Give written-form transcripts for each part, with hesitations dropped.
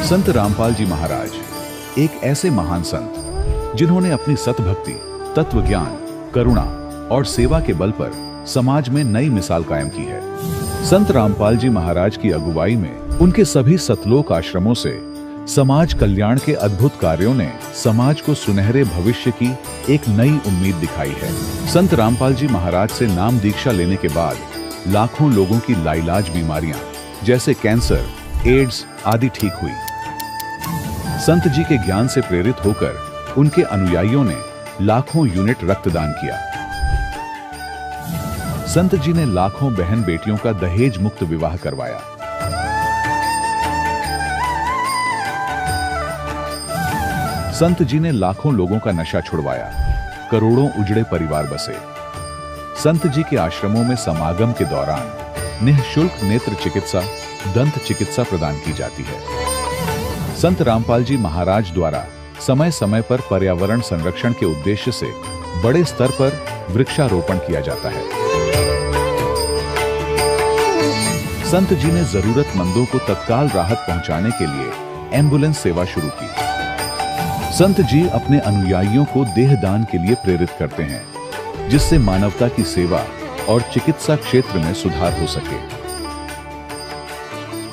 संत रामपाल जी महाराज एक ऐसे महान संत जिन्होंने अपनी सतभक्ति, तत्व ज्ञान, करुणा और सेवा के बल पर समाज में नई मिसाल कायम की है। संत रामपाल जी महाराज की अगुवाई में उनके सभी सतलोक आश्रमों से समाज कल्याण के अद्भुत कार्यों ने समाज को सुनहरे भविष्य की एक नई उम्मीद दिखाई है। संत रामपाल जी महाराज से नाम दीक्षा लेने के बाद लाखों लोगों की लाइलाज बीमारियां जैसे कैंसर, एड्स आदि ठीक हुई। संत जी के ज्ञान से प्रेरित होकर उनके अनुयायियों ने लाखों यूनिट रक्तदान किया। संत जी ने लाखों बहन बेटियों का दहेज मुक्त विवाह करवाया। संत जी ने लाखों लोगों का नशा छुड़वाया, करोड़ों उजड़े परिवार बसे। संत जी के आश्रमों में समागम के दौरान निःशुल्क नेत्र चिकित्सा, दंत चिकित्सा प्रदान की जाती है। संत रामपाल जी महाराज द्वारा समय समय पर पर्यावरण संरक्षण के उद्देश्य से बड़े स्तर पर वृक्षारोपण किया जाता है। संत जी ने जरूरतमंदों को तत्काल राहत पहुंचाने के लिए एम्बुलेंस सेवा शुरू की। संत जी अपने अनुयायियों को देहदान के लिए प्रेरित करते हैं, जिससे मानवता की सेवा और चिकित्सा क्षेत्र में सुधार हो सके।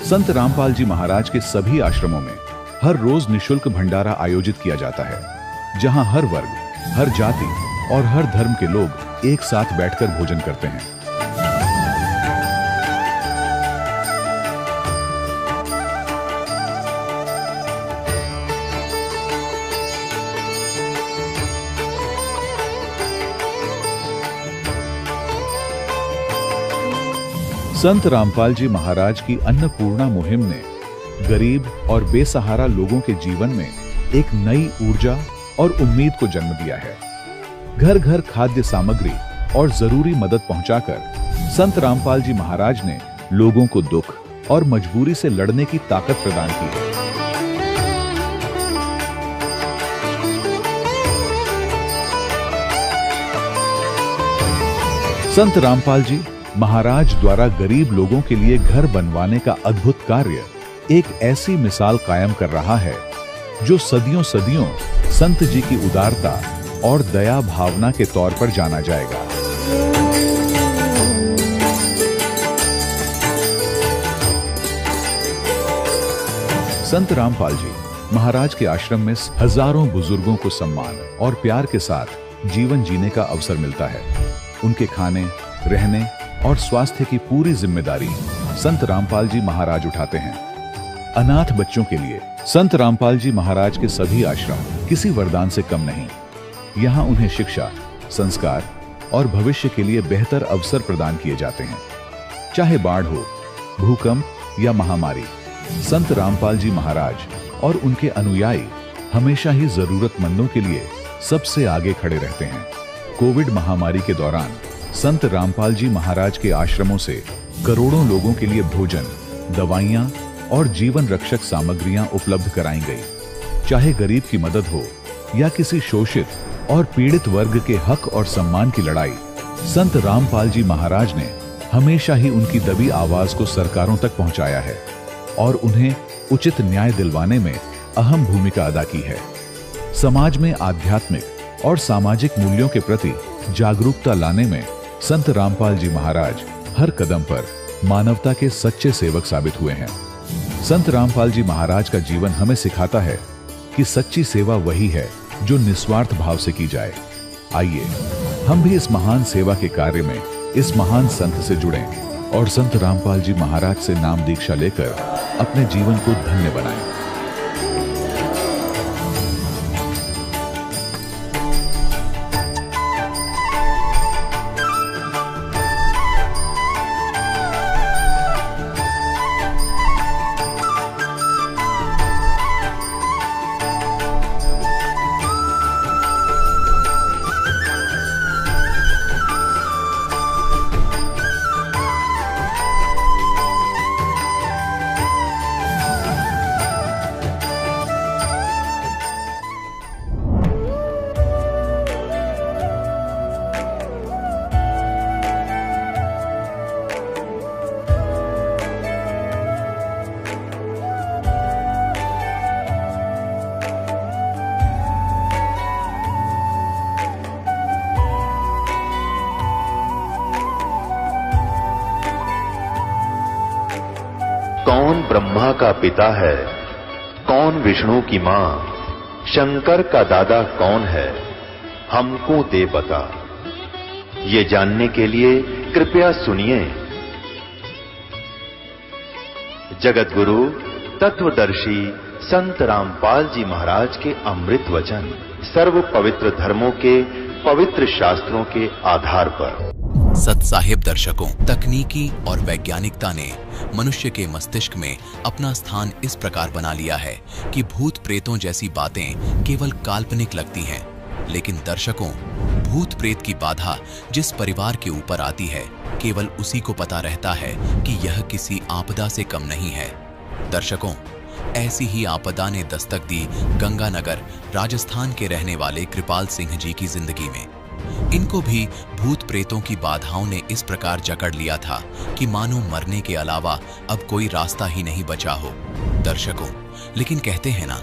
संत रामपाल जी महाराज के सभी आश्रमों में हर रोज निःशुल्क भंडारा आयोजित किया जाता है, जहां हर वर्ग, हर जाति और हर धर्म के लोग एक साथ बैठकर भोजन करते हैं। संत रामपाल जी महाराज की अन्नपूर्णा मुहिम ने गरीब और बेसहारा लोगों के जीवन में एक नई ऊर्जा और उम्मीद को जन्म दिया है। घर घर खाद्य सामग्री और जरूरी मदद पहुंचाकर संत रामपाल जी महाराज ने लोगों को दुख और मजबूरी से लड़ने की ताकत प्रदान की है। संत रामपाल जी महाराज द्वारा गरीब लोगों के लिए घर बनवाने का अद्भुत कार्य एक ऐसी मिसाल कायम कर रहा है जो सदियों सदियों संत जी की उदारता और दया भावना के तौर पर जाना जाएगा। संत रामपाल जी महाराज के आश्रम में हजारों बुजुर्गों को सम्मान और प्यार के साथ जीवन जीने का अवसर मिलता है। उनके खाने, रहने और स्वास्थ्य की पूरी जिम्मेदारी संत रामपाल जी महाराज उठाते हैं। अनाथ बच्चों के लिए संत रामपाल जी महाराज के सभी आश्रम किसी वरदान से कम नहीं। यहाँ उन्हें शिक्षा, संस्कार और भविष्य के लिए बेहतर अवसर प्रदान किए जाते हैं। चाहे बाढ़ हो, भूकंप या महामारी, संत रामपाल जी महाराज और उनके अनुयायी हमेशा ही जरूरतमंदों के लिए सबसे आगे खड़े रहते हैं। कोविड महामारी के दौरान संत रामपाल जी महाराज के आश्रमों से करोड़ों लोगों के लिए भोजन, दवाइयां और जीवन रक्षक सामग्रियां उपलब्ध कराई गई। चाहे गरीब की मदद हो या किसी शोषित और पीड़ित वर्ग के हक और सम्मान की लड़ाई, संत रामपाल जी महाराज ने हमेशा ही उनकी दबी आवाज को सरकारों तक पहुंचाया है और उन्हें उचित न्याय दिलवाने में अहम भूमिका अदा की है। समाज में आध्यात्मिक और सामाजिक मूल्यों के प्रति जागरूकता लाने में संत रामपाल जी महाराज हर कदम पर मानवता के सच्चे सेवक साबित हुए हैं। संत रामपाल जी महाराज का जीवन हमें सिखाता है कि सच्ची सेवा वही है जो निस्वार्थ भाव से की जाए। आइए हम भी इस महान सेवा के कार्य में इस महान संत से जुड़ें और संत रामपाल जी महाराज से नाम दीक्षा लेकर अपने जीवन को धन्य बनाएं। कौन ब्रह्मा का पिता है, कौन विष्णु की मां, शंकर का दादा कौन है, हमको दे बता। ये जानने के लिए कृपया सुनिए जगत गुरु तत्वदर्शी संत रामपाल जी महाराज के अमृत वचन सर्व पवित्र धर्मों के पवित्र शास्त्रों के आधार पर। सत्साहिब दर्शकों, तकनीकी और वैज्ञानिकता ने मनुष्य के मस्तिष्क में अपना स्थान इस प्रकार बना लिया है कि भूत प्रेतों जैसी बातें केवल काल्पनिक लगती हैं। लेकिन दर्शकों, भूत प्रेत की बाधा जिस परिवार के ऊपर आती है, केवल उसी को पता रहता है कि यह किसी आपदा से कम नहीं है। दर्शकों, ऐसी ही आपदा ने दस्तक दी गंगानगर, राजस्थान के रहने वाले कृपाल सिंह जी की जिंदगी में। इनको भी भूत प्रेतों की बाधाओं ने इस प्रकार जकड़ लिया था कि मानो मरने के अलावा अब कोई रास्ता ही नहीं बचा हो। दर्शकों, लेकिन कहते हैं ना,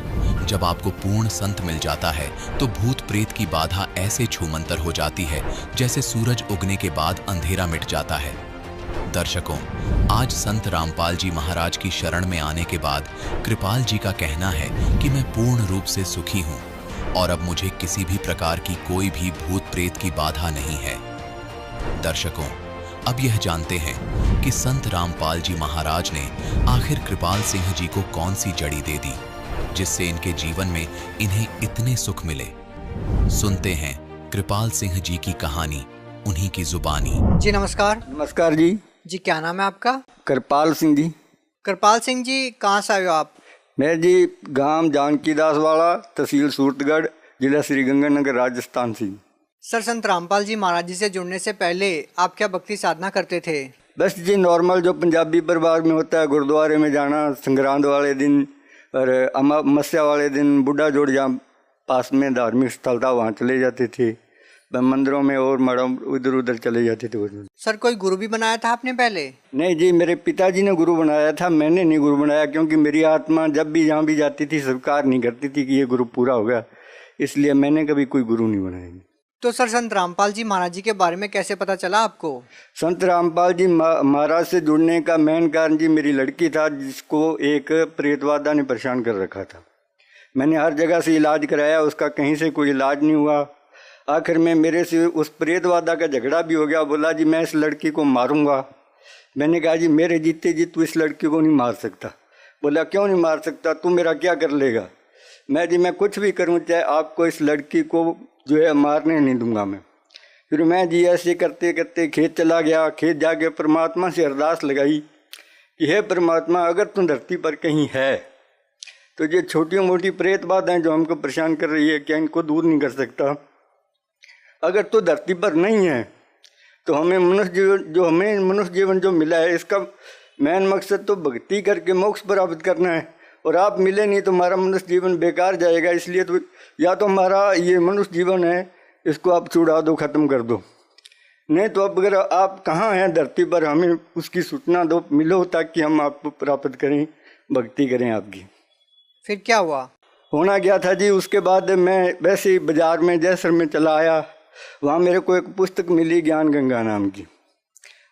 जब आपको पूर्ण संत मिल जाता है तो भूत प्रेत की बाधा ऐसे छूमंतर हो जाती है जैसे सूरज उगने के बाद अंधेरा मिट जाता है। दर्शकों, आज संत रामपाल जी महाराज की शरण में आने के बाद कृपाल जी का कहना है कि मैं पूर्ण रूप से सुखी हूं और अब मुझे किसी भी प्रकार की कोई भी भूत प्रेत की बाधा नहीं है। दर्शकों, अब यह जानते हैं कि संत रामपाल जी महाराज ने आखिर कृपाल सिंह जी को कौन सी जड़ी दे दी जिससे इनके जीवन में इन्हें इतने सुख मिले। सुनते हैं कृपाल सिंह जी की कहानी, उन्हीं की जुबानी। जी नमस्कार। नमस्कार जी। जी क्या नाम है आपका? कृपाल सिंह जी। कृपाल सिंह जी, कहाँ से आए हो आप? मैं जी गांव जानकीदास वाला, तहसील सूरतगढ़, जिला श्रीगंगानगर, राजस्थान से। सर, संत रामपाल जी महाराज जी से जुड़ने से पहले आप क्या भक्ति साधना करते थे? बस जी नॉर्मल जो पंजाबी परिवार में होता है, गुरुद्वारे में जाना संक्रांत वाले दिन और अमावस्या वाले दिन बुढ़ा जोड़ जहाँ पास में धार्मिक स्थल था वहाँ चले जाते थे, मंदिरों में और मठों इधर उधर चले जाते थे। सर, कोई गुरु भी बनाया था आपने पहले? नहीं जी, मेरे पिताजी ने गुरु बनाया था, मैंने नहीं गुरु बनाया, क्योंकि मेरी आत्मा जब भी जहाँ भी जाती थी स्वीकार नहीं करती थी कि ये गुरु पूरा हो गया, इसलिए मैंने कभी कोई गुरु नहीं बनाया। तो सर, संत रामपाल जी महाराज जी के बारे में कैसे पता चला आपको? संत रामपाल जी महाराज से जुड़ने का मेन कारण जी मेरी लड़की था, जिसको एक प्रेतवादा ने परेशान कर रखा था। मैंने हर जगह से इलाज कराया, उसका कहीं से कोई इलाज नहीं हुआ। आखिर में मेरे से उस प्रेतवादा का झगड़ा भी हो गया। बोला जी मैं इस लड़की को मारूंगा। मैंने कहा जी मेरे जीते जी तू इस लड़की को नहीं मार सकता। बोला क्यों नहीं मार सकता, तू मेरा क्या कर लेगा? मैं कुछ भी करूं, चाहे आपको इस लड़की को जो है मारने नहीं दूंगा मैं। फिर मैं जी ऐसे करते करते खेत चला गया। खेत जाके परमात्मा से अरदास लगाई कि हे परमात्मा, अगर तू धरती पर कहीं है तो ये छोटी मोटी प्रेत बाधाएं जो हमको परेशान कर रही है, क्या इनको दूर नहीं कर सकता? अगर तो धरती पर नहीं है तो हमें मनुष्य जीवन जो मिला है, इसका मेन मकसद तो भक्ति करके मोक्ष प्राप्त करना है। और आप मिले नहीं तो हमारा मनुष्य जीवन बेकार जाएगा। इसलिए तो या तो हमारा ये मनुष्य जीवन है, इसको आप छुड़ा दो, ख़त्म कर दो। नहीं तो अब अगर आप कहाँ हैं धरती पर, हमें उसकी सूचना दो, मिलो, ताकि हम आपको प्राप्त करें, भक्ति करें आपकी। फिर क्या हुआ? होना क्या था जी, उसके बाद मैं वैसे ही बाजार में जैसर में चला आया। वहाँ मेरे को एक पुस्तक मिली ज्ञान गंगा नाम की।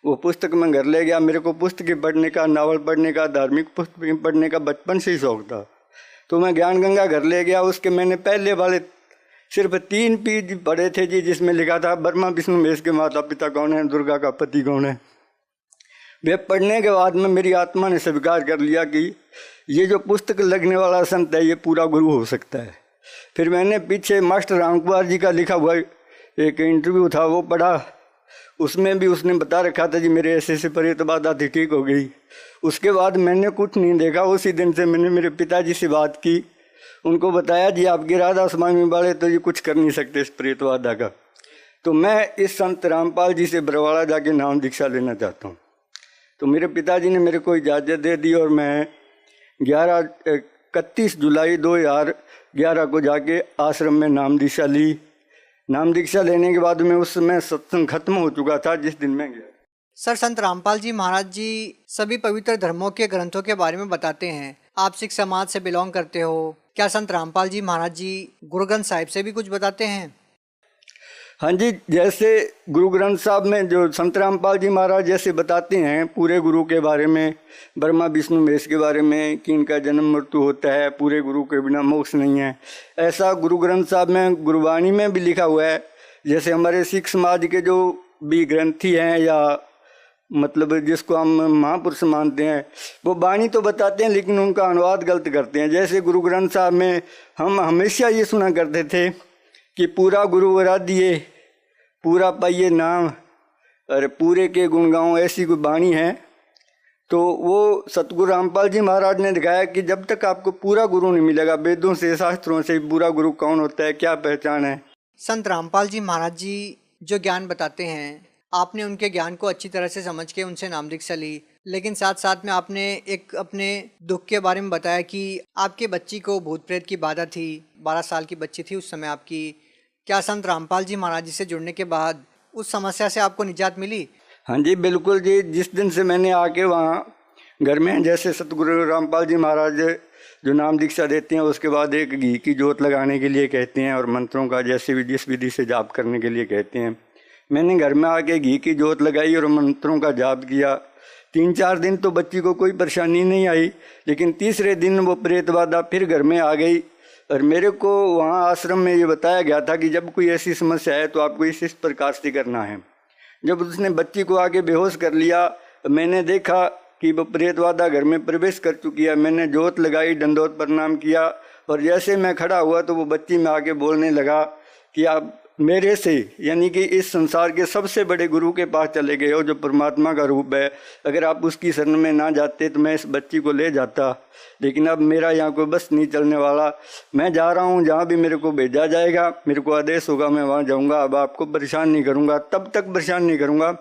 वो पुस्तक मैं घर ले गया। मेरे को पुस्तकें पढ़ने का, नावल पढ़ने का, धार्मिक पुस्तकें पढ़ने का बचपन से ही शौक था। तो मैं ज्ञान गंगा घर ले गया। उसके मैंने पहले वाले सिर्फ 3 पेज पढ़े थे जी, जिसमें लिखा था ब्रह्मा विष्णु महेश के माता पिता कौन है, दुर्गा का पति कौन है। वे पढ़ने के बाद में मेरी आत्मा ने स्वीकार कर लिया कि ये जो पुस्तक लगने वाला संत है, ये पूरा गुरु हो सकता है। फिर मैंने पीछे मास्टर रामकुमार जी का लिखा हुआ एक इंटरव्यू था, वो पढ़ा। उसमें भी उसने बता रखा था जी मेरे ऐसे प्रेत बाधा थी, ठीक हो गई। उसके बाद मैंने कुछ नहीं देखा। उसी दिन से मैंने मेरे पिताजी से बात की, उनको बताया जी आपके राधा स्वामी वाले तो ये कुछ कर नहीं सकते इस प्रेत बाधा का। तो मैं इस संत रामपाल जी से बरवाड़ा जाके नाम दीक्षा लेना चाहता हूँ। तो मेरे पिताजी ने मेरे को इजाज़त दे दी और मैं 31 जुलाई 2011 को जाके आश्रम में नाम दीक्षा ली। नाम दीक्षा लेने के बाद में उस समय सत्संग खत्म हो चुका था जिस दिन मैं गया। सर, संत रामपाल जी महाराज जी सभी पवित्र धर्मों के ग्रंथों के बारे में बताते हैं। आप सिख समाज से बिलोंग करते हो, क्या संत रामपाल जी महाराज जी गुरु ग्रंथ साहिब से भी कुछ बताते हैं? हाँ जी, जैसे गुरु ग्रंथ साहब में जो संत रामपाल जी महाराज जैसे बताते हैं पूरे गुरु के बारे में, ब्रह्मा विष्णु महेश के बारे में कि इनका जन्म मृत्यु होता है, पूरे गुरु के बिना मोक्ष नहीं है, ऐसा गुरु ग्रंथ साहब में गुरुवाणी में भी लिखा हुआ है। जैसे हमारे सिख समाज के जो भी ग्रंथी हैं या मतलब जिसको हम महापुरुष मानते हैं, वो वाणी तो बताते हैं लेकिन उनका अनुवाद गलत करते हैं। जैसे गुरु ग्रंथ साहब में हम हमेशा ये सुना करते थे कि पूरा गुरु आराधिए, पूरा पाइए नाम, और पूरे के गुण गाओ, ऐसी कोई वाणी है। तो वो सतगुरु रामपाल जी महाराज ने दिखाया कि जब तक आपको पूरा गुरु नहीं मिलेगा, वेदों से शास्त्रों से पूरा गुरु कौन होता है, क्या पहचान है। संत रामपाल जी महाराज जी जो ज्ञान बताते हैं, आपने उनके ज्ञान को अच्छी तरह से समझ के उनसे नाम दीक्षा ली, लेकिन साथ साथ में आपने एक अपने दुख के बारे में बताया कि आपके बच्ची को भूत प्रेत की बाधा थी, 12 साल की बच्ची थी उस समय आपकी। क्या संत रामपाल जी महाराज जी से जुड़ने के बाद उस समस्या से आपको निजात मिली? हाँ जी बिल्कुल जी। जिस दिन से मैंने आके वहाँ घर में जैसे सतगुरु रामपाल जी महाराज जो नाम दीक्षा देते हैं, उसके बाद एक घी की जोत लगाने के लिए कहते हैं और मंत्रों का जैसे भी जिस विधि से जाप करने के लिए कहते हैं। मैंने घर में आके घी की जोत लगाई और मंत्रों का जाप किया। 3-4 दिन तो बच्ची को कोई परेशानी नहीं आई, लेकिन तीसरे दिन वो प्रेत बाधा फिर घर में आ गई। और मेरे को वहाँ आश्रम में ये बताया गया था कि जब कोई ऐसी समस्या है तो आपको इस प्रकार से करना है। जब उसने बच्ची को आके बेहोश कर लिया, मैंने देखा कि वो प्रेत बाधा घर में प्रवेश कर चुकी है। मैंने जोत लगाई, दंडोत प्रणाम किया, और जैसे मैं खड़ा हुआ तो वो बच्ची में आके बोलने लगा कि आप मेरे से, यानी कि इस संसार के सबसे बड़े गुरु के पास चले गए हो जो परमात्मा का रूप है। अगर आप उसकी शरण में ना जाते तो मैं इस बच्ची को ले जाता, लेकिन अब मेरा यहाँ कोई बस नहीं चलने वाला। मैं जा रहा हूँ, जहाँ भी मेरे को भेजा जाएगा, मेरे को आदेश होगा, मैं वहाँ जाऊँगा। अब आपको परेशान नहीं करूँगा, तब तक परेशान नहीं करूँगा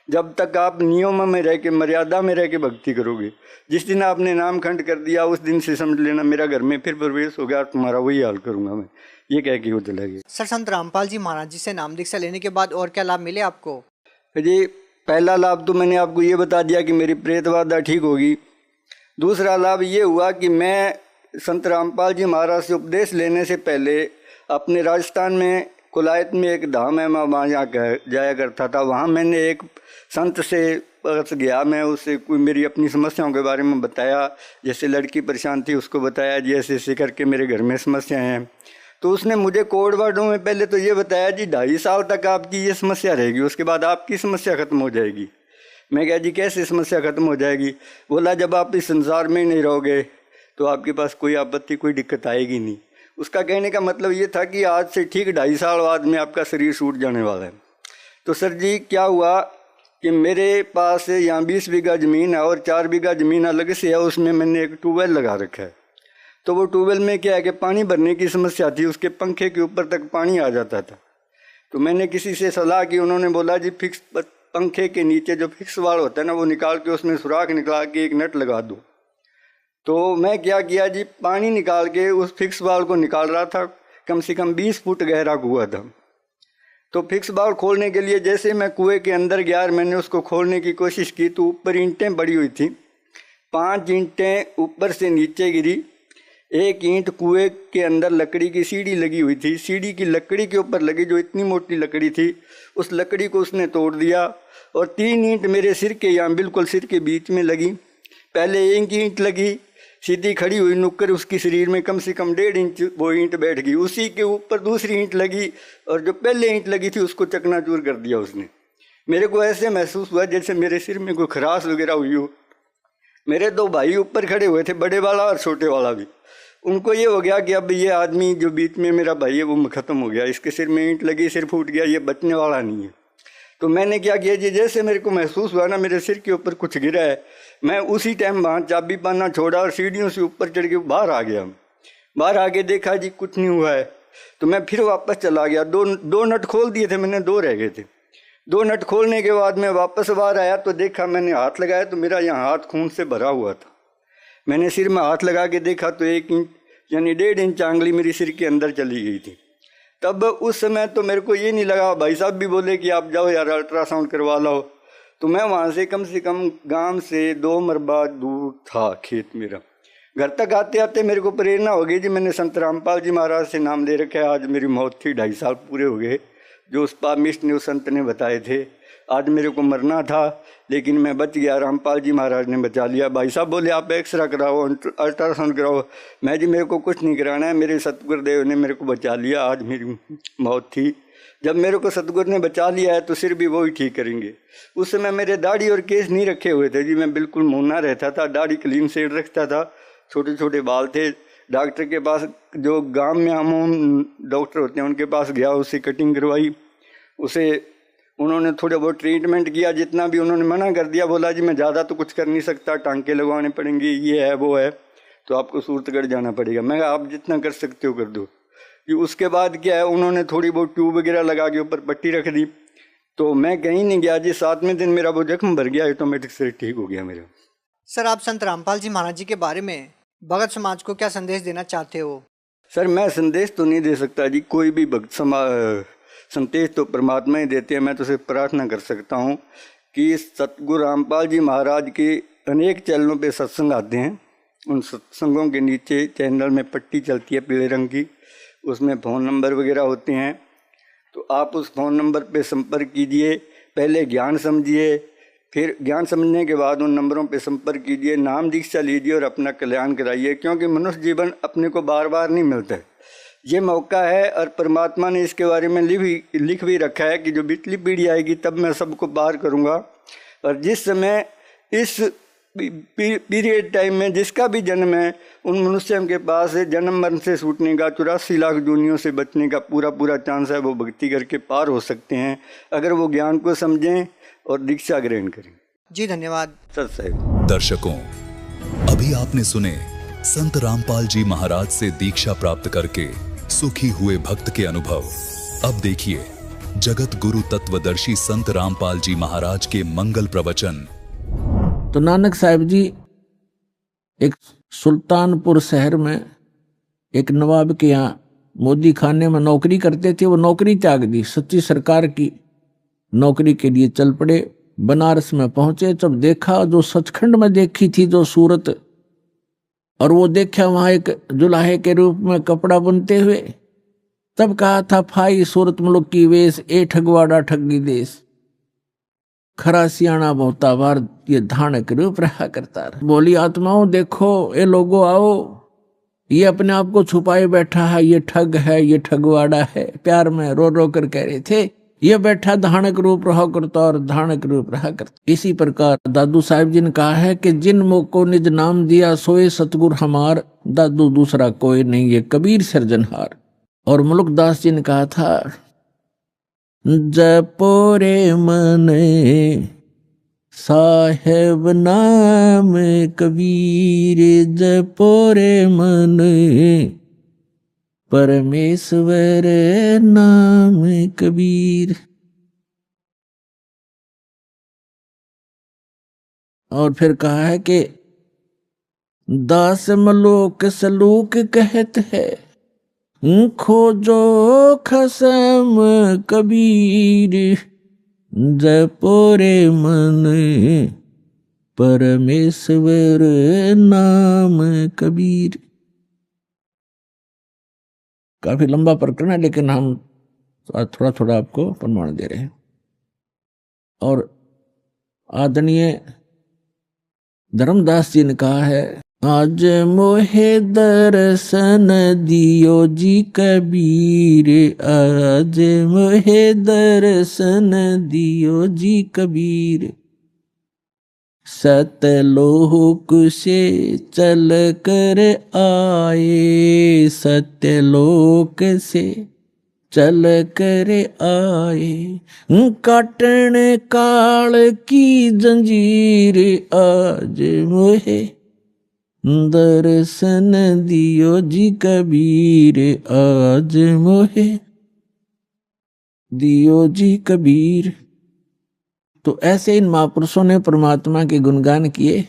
जब तक आप नियम में रह के, मर्यादा में रह के भक्ति करोगे। जिस दिन आपने नाम खंड कर दिया उस दिन से समझ लेना मेरा घर में फिर प्रवेश हो गया, तुम्हारा वही हाल करूँगा मैं। ये कह के वो चला गया। सर, संत रामपाल जी महाराज जी से नाम दीक्षा लेने के बाद और क्या लाभ मिले आपको? जी, पहला लाभ तो मैंने आपको ये बता दिया कि मेरी प्रेत बाधा ठीक होगी। दूसरा लाभ ये हुआ कि मैं संत रामपाल जी महाराज से उपदेश लेने से पहले अपने राजस्थान में कुलायत में एक धाम है, मैं वहाँ जाया करता था। वहाँ मैंने एक संत से पास गया, मैं उससे कोई मेरी अपनी समस्याओं के बारे में बताया। जैसे लड़की परेशान थी उसको बताया जी ऐसे ऐसे करके मेरे घर में समस्याएं हैं। तो उसने मुझे कोड वर्डों में पहले तो ये बताया जी 2.5 साल तक आपकी ये समस्या रहेगी, उसके बाद आपकी समस्या खत्म हो जाएगी। मैं कहा जी कैसे समस्या खत्म हो जाएगी? बोला जब आप इस संसार में नहीं रहोगे तो आपके पास कोई आपत्ति, कोई दिक्कत आएगी नहीं। उसका कहने का मतलब ये था कि आज से ठीक 2.5 साल बाद में आपका शरीर छूट जाने वाला है। तो सर जी क्या हुआ कि मेरे पास यहाँ 20 बीघा ज़मीन है और 4 बीघा ज़मीन अलग से है, उसमें मैंने एक ट्यूबवेल लगा रखा है। तो वो ट्यूबवेल में क्या है कि पानी भरने की समस्या थी, उसके पंखे के ऊपर तक पानी आ जाता था। तो मैंने किसी से सलाह की, उन्होंने बोला जी फिक्स पंखे के नीचे जो फिक्स वाल होता है ना, वो निकाल के उसमें सुराख निकाल के एक नट लगा दो। तो मैं क्या किया जी, पानी निकाल के उस फिक्स वाल को निकाल रहा था। कम से कम 20 फुट गहरा कुआं था। तो फिक्स वाल खोलने के लिए जैसे मैं कुएं के अंदर गया और मैंने उसको खोलने की कोशिश की तो ऊपर ईंटें बड़ी हुई थी। 5 ईंटें ऊपर से नीचे गिरी। एक ईंट कुएं के अंदर लकड़ी की सीढ़ी लगी हुई थी, सीढ़ी की लकड़ी के ऊपर लगी जो इतनी मोटी लकड़ी थी, उस लकड़ी को उसने तोड़ दिया। और 3 ईंट मेरे सिर के यहाँ बिल्कुल सिर के बीच में लगी। पहले एक ईंट लगी सीधी खड़ी हुई नुक्कर उसकी शरीर में, कम से कम 1.5 इंच वो ईंट बैठ गई। उसी के ऊपर दूसरी ईंट लगी और जो पहले ईंट लगी थी उसको चकनाचूर कर दिया उसने। मेरे को ऐसे महसूस हुआ जैसे मेरे सिर में कोई खराश वगैरह हुई हो। मेरे 2 भाई ऊपर खड़े हुए थे, बड़े वाला और छोटे वाला भी। उनको ये हो गया कि अब ये आदमी जो बीच में मेरा भाई है वो ख़त्म हो गया, इसके सिर में ईंट लगी, सिर फूट गया, ये बचने वाला नहीं है। तो मैंने क्या किया जी, जैसे मेरे को महसूस हुआ ना मेरे सिर के ऊपर कुछ गिरा है, मैं उसी टाइम वहाँ चाबी पाना छोड़ा और सीढ़ियों से ऊपर चढ़ के बाहर आ गया। बाहर आके देखा जी कुछ नहीं हुआ है। तो मैं फिर वापस चला गया। दो नट खोल दिए थे मैंने, 2 रह गए थे। 2 नट खोलने के बाद मैं वापस बाहर आया तो देखा, मैंने हाथ लगाया तो मेरा यहाँ हाथ खून से भरा हुआ था। मैंने सिर में हाथ लगा के देखा तो 1 इंच यानी 1.5 इंच आंगली मेरी सिर के अंदर चली गई थी। तब उस समय तो मेरे को ये नहीं लगा, भाई साहब भी बोले कि आप जाओ यार अल्ट्रासाउंड करवा लो। तो मैं वहाँ से कम गांव से 2 मरबा दूर था खेत मेरा। घर तक आते आते मेरे को प्रेरणा हो गई जी, मैंने संत रामपाल जी महाराज से नाम ले रखा है। आज मेरी मौत थी, 2.5 साल पूरे हो गए। जो उस पापिष्ट ने, उस संत ने बताए थे। आज मेरे को मरना था लेकिन मैं बच गया, रामपाल जी महाराज ने बचा लिया। भाई साहब बोले आप एक्सरा कराओ, अल्ट्रासाउंड कराओ। मैं जी मेरे को कुछ नहीं कराना है, मेरे सतगुरुदेव ने मेरे को बचा लिया। आज मेरी मौत थी, जब मेरे को सतगुरु ने बचा लिया है तो सिर भी वो ही ठीक करेंगे। उस समय मेरे दाढ़ी और केस नहीं रखे हुए थे जी, मैं बिल्कुल मुन्ना रहता था, दाढ़ी क्लीन सेट रखता था, छोटे छोटे बाल थे। डॉक्टर के पास, जो गांव में हम डॉक्टर होते हैं उनके पास गया, उससे कटिंग करवाई। उसे उन्होंने थोड़ा बहुत ट्रीटमेंट किया, जितना भी उन्होंने मना कर दिया। बोला जी मैं ज़्यादा तो कुछ कर नहीं सकता, टांके लगवाने पड़ेंगे, ये है वो है, तो आपको सूरतगढ़ जाना पड़ेगा। मैं कहा आप जितना कर सकते हो कर दो। कि उसके बाद क्या है, उन्होंने थोड़ी बहुत ट्यूब वगैरह लगा के ऊपर पट्टी रख दी, तो मैं कहीं नहीं गया जी। 7वें दिन मेरा वो जख्म भर गया, ऑटोमेटिक से ठीक हो गया मेरा। सर, आप संत रामपाल जी महाराज जी के बारे में भगत समाज को क्या संदेश देना चाहते हो? सर मैं संदेश तो नहीं दे सकता जी, कोई भी भक्त संदेश तो परमात्मा ही देते हैं। मैं तो सिर्फ प्रार्थना कर सकता हूँ कि सतगुरु रामपाल जी महाराज के अनेक चैनलों पे सत्संग आते हैं। उन सत्संगों के नीचे चैनल में पट्टी चलती है पीले रंग की, उसमें फ़ोन नंबर वगैरह होते हैं, तो आप उस फ़ोन नंबर पे संपर्क कीजिए। पहले ज्ञान समझिए, फिर ज्ञान समझने के बाद उन नंबरों पे संपर्क कीजिए, नाम दीक्षा लीजिए और अपना कल्याण कराइए। क्योंकि मनुष्य जीवन अपने को बार बार नहीं मिलता है, ये मौका है। और परमात्मा ने इसके बारे में लिख भी रखा है कि जो बिचली पीढ़ी आएगी तब मैं सबको पार करूँगा। और जिस समय इस पीरियड टाइम में जिसका भी जन्म है, उन मनुष्यों के पास जन्म मरण से छूटने का, 84 लाख दुनियों से बचने का पूरा चांस है। वो भक्ति करके पार हो सकते हैं अगर वो ज्ञान को समझें और दीक्षा ग्रहण करें। जी धन्यवाद। सत साहिब। दर्शकों, अभी आपने सुने संत रामपाल जी महाराज से दीक्षा प्राप्त करके सुखी हुए भक्त के अनुभव। अब देखिए जगत गुरु तत्वदर्शी संत रामपाल जी महाराज के मंगल प्रवचन। तो नानक साहिब जी एक सुल्तानपुर शहर में एक नवाब के यहाँ मोदी खाने में नौकरी करते थे। वो नौकरी त्याग दी, सच्ची सरकार की नौकरी के लिए चल पड़े। बनारस में पहुंचे, जब देखा जो सचखंड में देखी थी जो सूरत, और वो देखा वहां एक जुलाहे के रूप में कपड़ा बुनते हुए, तब कहा था फाई सूरत मुल्क की वेश, ए ठगवाड़ा ठगी देश, खरा सियाणा बहुता बार ये धानक रूप रहा करता रहा। बोली आत्माओं देखो, ये लोगों आओ, ये अपने आप को छुपाए बैठा है, ये ठग है, ये ठगवाड़ा है। प्यार में रो रो कर कह रहे थे, ये बैठा धानक रूप रहा करता और धानक रूप रहा करता। इसी प्रकार दादू साहिब जी ने कहा है कि जिन मुख को निज नाम दिया सोए सतगुर हमार, दादू दूसरा कोई नहीं ये कबीर सिरजनहार। और मुल्कदास जी ने कहा था, जपोरे मन साहेब नाम कबीर, जपोरे मन परमेश्वर नाम कबीर। और फिर कहा है कि दास मलोक सलूक कहत है, खोजो खसम कबीर, जपोरे मन परमेश्वर नाम कबीर। काफी लंबा प्रकरण है, लेकिन हम थोड़ा थोड़ा आपको प्रमाण दे रहे हैं। और आदरणीय धर्मदास जी ने कहा है, आज मोहे दर्शन दियो जी कबीर, आज मोहे दर्शन दियो जी कबीर, सतलोक से चल कर आए, सतलोक से चल कर आए, काटन काल की जंजीर, आज मोहे दर्शन दियो जी कबीर, आज मोहे दियो जी कबीर। तो ऐसे इन महापुरुषों ने परमात्मा के गुणगान किए।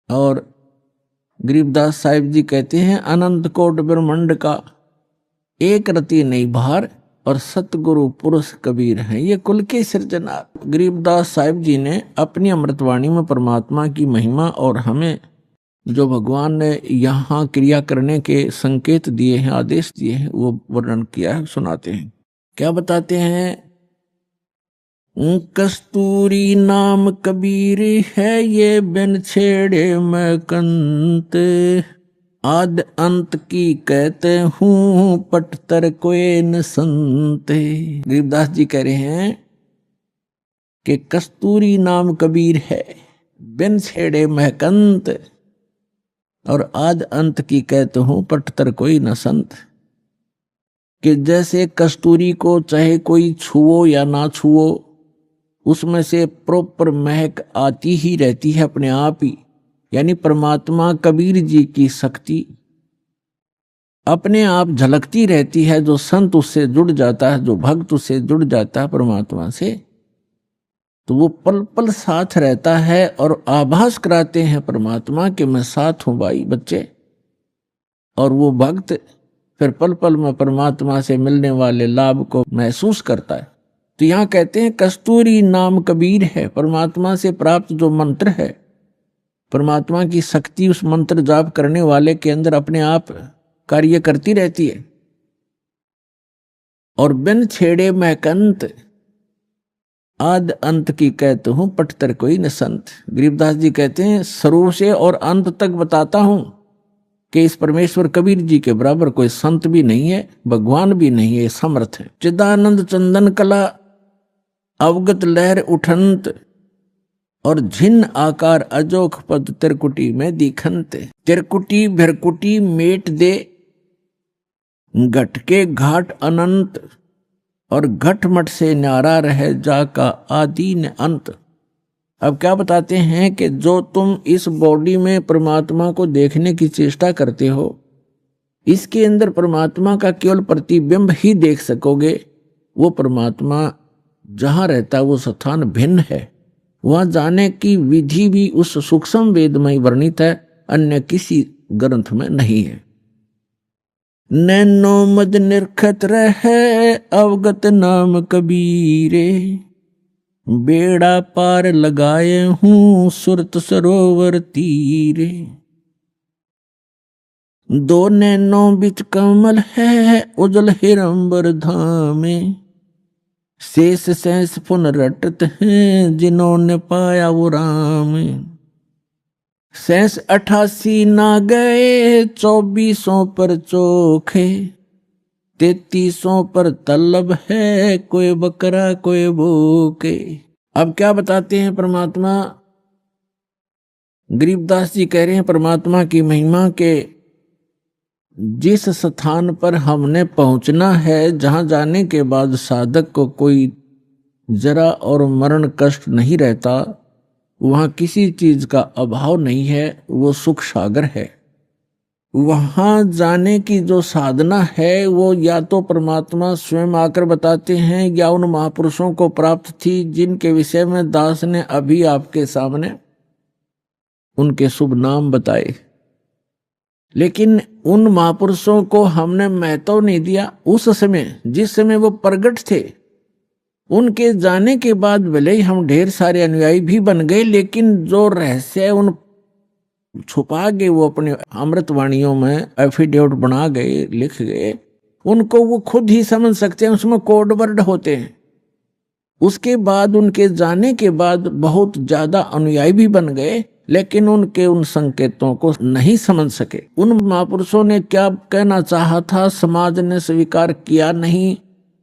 और गरीबदास साहिब जी कहते हैं, अनंत कोट ब्रह्मांड का एक रति नहीं भार, और सतगुरु पुरुष कबीर हैं ये कुल के सृजनहार। गरीबदास साहिब जी ने अपनी अमृतवाणी में परमात्मा की महिमा और हमें जो भगवान ने यहाँ क्रिया करने के संकेत दिए हैं, आदेश दिए हैं, वो वर्णन किया है, सुनाते हैं। क्या बताते हैं? कस्तूरी नाम कबीर है, ये बिन छेड़े मैं कंत, आद अंत की कहते हूँ, पटतर कोई न संत। गरीबदास जी कह रहे हैं कि कस्तूरी नाम कबीर है, बिन छेड़े मैं कंत, और आद अंत की कहते हूँ, पटतर कोई न संत। कि जैसे कस्तूरी को चाहे कोई छुओ या ना छुओ, उसमें से प्रॉपर महक आती ही रहती है अपने आप ही। यानी परमात्मा कबीर जी की शक्ति अपने आप झलकती रहती है। जो संत उससे जुड़ जाता है, जो भक्त उससे जुड़ जाता है परमात्मा से, तो वो पल पल साथ रहता है और आभास कराते हैं परमात्मा कि मैं साथ हूं भाई बच्चे। और वो भक्त फिर पल पल में परमात्मा से मिलने वाले लाभ को महसूस करता है। तो यहाँ कहते हैं कस्तूरी नाम कबीर है, परमात्मा से प्राप्त जो मंत्र है, परमात्मा की शक्ति उस मंत्र जाप करने वाले के अंदर अपने आप कार्य करती रहती है। और बिन छेड़े मैं कंत, आद अंत की कहते हूं, पटतर कोई न संत। गरीबदास जी कहते हैं शुरू से और अंत तक बताता हूं कि इस परमेश्वर कबीर जी के बराबर कोई संत भी नहीं है, भगवान भी नहीं है, समर्थ है। चिदानंद चंदन कला अवगत लहर उठंत, और झिन्न आकार अजोख पद तिरकुटी में दिखंत। तिरकुटी भिरकुटी मेट दे, घट के घाट अनंत, और घट मट से न्यारा रहे जाका आदि न अंत। अब क्या बताते हैं कि जो तुम इस बॉडी में परमात्मा को देखने की चेष्टा करते हो, इसके अंदर परमात्मा का केवल प्रतिबिंब ही देख सकोगे। वो परमात्मा जहां रहता है वो स्थान भिन्न है, वहां जाने की विधि भी उस सूक्ष्म वेद में वर्णित है, अन्य किसी ग्रंथ में नहीं है। नैनो मद निरखत रहे अवगत नाम कबीरे, बेड़ा पार लगाए हूं सुरत सरोवर तीरे। दो नैनों बिच कमल है उजल हिरंबर धामे, शेष शेष पुन रटत हैं जिन्होंने पाया वो राम। शेष 88 ना गए 2400 पर चोखे, 3300 पर तलब है कोई बकरा कोई भूखे। अब क्या बताते हैं परमात्मा? गरीबदास जी कह रहे हैं परमात्मा की महिमा के जिस स्थान पर हमने पहुंचना है, जहां जाने के बाद साधक को कोई जरा और मरण कष्ट नहीं रहता, वहां किसी चीज का अभाव नहीं है, वो सुख सागर है। वहां जाने की जो साधना है वो या तो परमात्मा स्वयं आकर बताते हैं या उन महापुरुषों को प्राप्त थी जिनके विषय में दास ने अभी आपके सामने उनके शुभ नाम बताए। लेकिन उन महापुरुषों को हमने महत्व नहीं दिया। उस समय जिस समय वो प्रगट थे, उनके जाने के बाद भले ही हम ढेर सारे अनुयायी भी बन गए, लेकिन जो रहस्य उन छुपा गए, वो अपने अमृतवाणियों में एफिडेविट बना गए, लिख गए, उनको वो खुद ही समझ सकते हैं, उसमें कोड वर्ड होते हैं। उसके बाद उनके जाने के बाद बहुत ज्यादा अनुयायी भी बन गए, लेकिन उनके उन संकेतों को नहीं समझ सके। उन महापुरुषों ने क्या कहना चाहा था, समाज ने स्वीकार किया नहीं।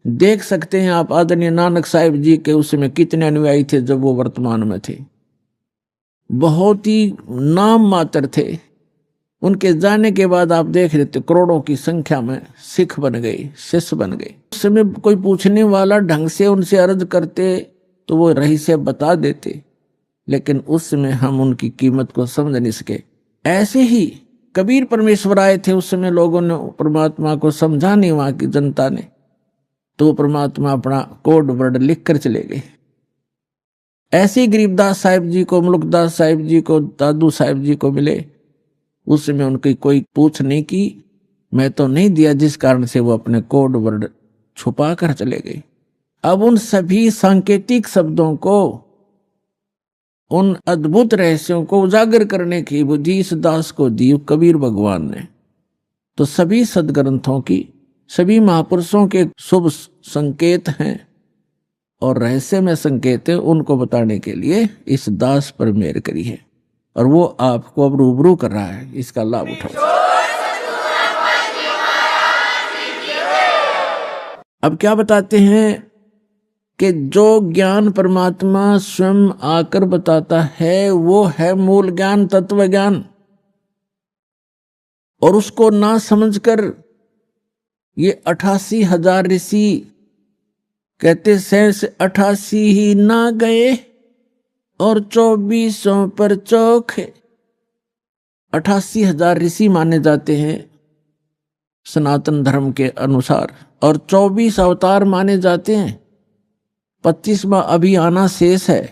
देख सकते हैं आप आदरणीय नानक साहिब जी के उस समय कितने अनुयायी थे जब वो वर्तमान में थे, बहुत ही नाम मात्र थे। उनके जाने के बाद आप देख रहे थे करोड़ों की संख्या में सिख बन गए, शिष्य बन गए। उस समय कोई पूछने वाला ढंग से उनसे अर्ज करते तो वो रहस्य बता देते, लेकिन उस समय हम उनकी कीमत को समझ नहीं सके। ऐसे ही कबीर परमेश्वर आए थे, उस समय लोगों ने परमात्मा को समझा नहीं, वहां की जनता ने, तो परमात्मा अपना कोड वर्ड लिख कर चले गए। ऐसे ही गरीबदास साहिब जी को, मुल्कदास साहिब जी को, दादू साहिब जी को मिले, उस समय उनकी कोई पूछ नहीं की, मैं तो नहीं दिया, जिस कारण से वो अपने कोड वर्ड छुपा कर चले गए। अब उन सभी सांकेतिक शब्दों को उन अद्भुत रहस्यों को उजागर करने की बुद्धि इस दास को दी कबीर भगवान ने। तो सभी सदग्रंथों की, सभी महापुरुषों के शुभ संकेत हैं और रहस्य में संकेत है, उनको बताने के लिए इस दास पर मेहर करी है और वो आपको अब रूबरू कर रहा है। इसका लाभ उठाओ। अब क्या बताते हैं कि जो ज्ञान परमात्मा स्वयं आकर बताता है वो है मूल ज्ञान, तत्व ज्ञान। और उसको ना समझकर ये 88,000 ऋषि कहते शेष 88 ही ना गए और 2400 पर चौखे। 88,000 ऋषि माने जाते हैं सनातन धर्म के अनुसार और 24 अवतार माने जाते हैं। 25वां अभी आना शेष है।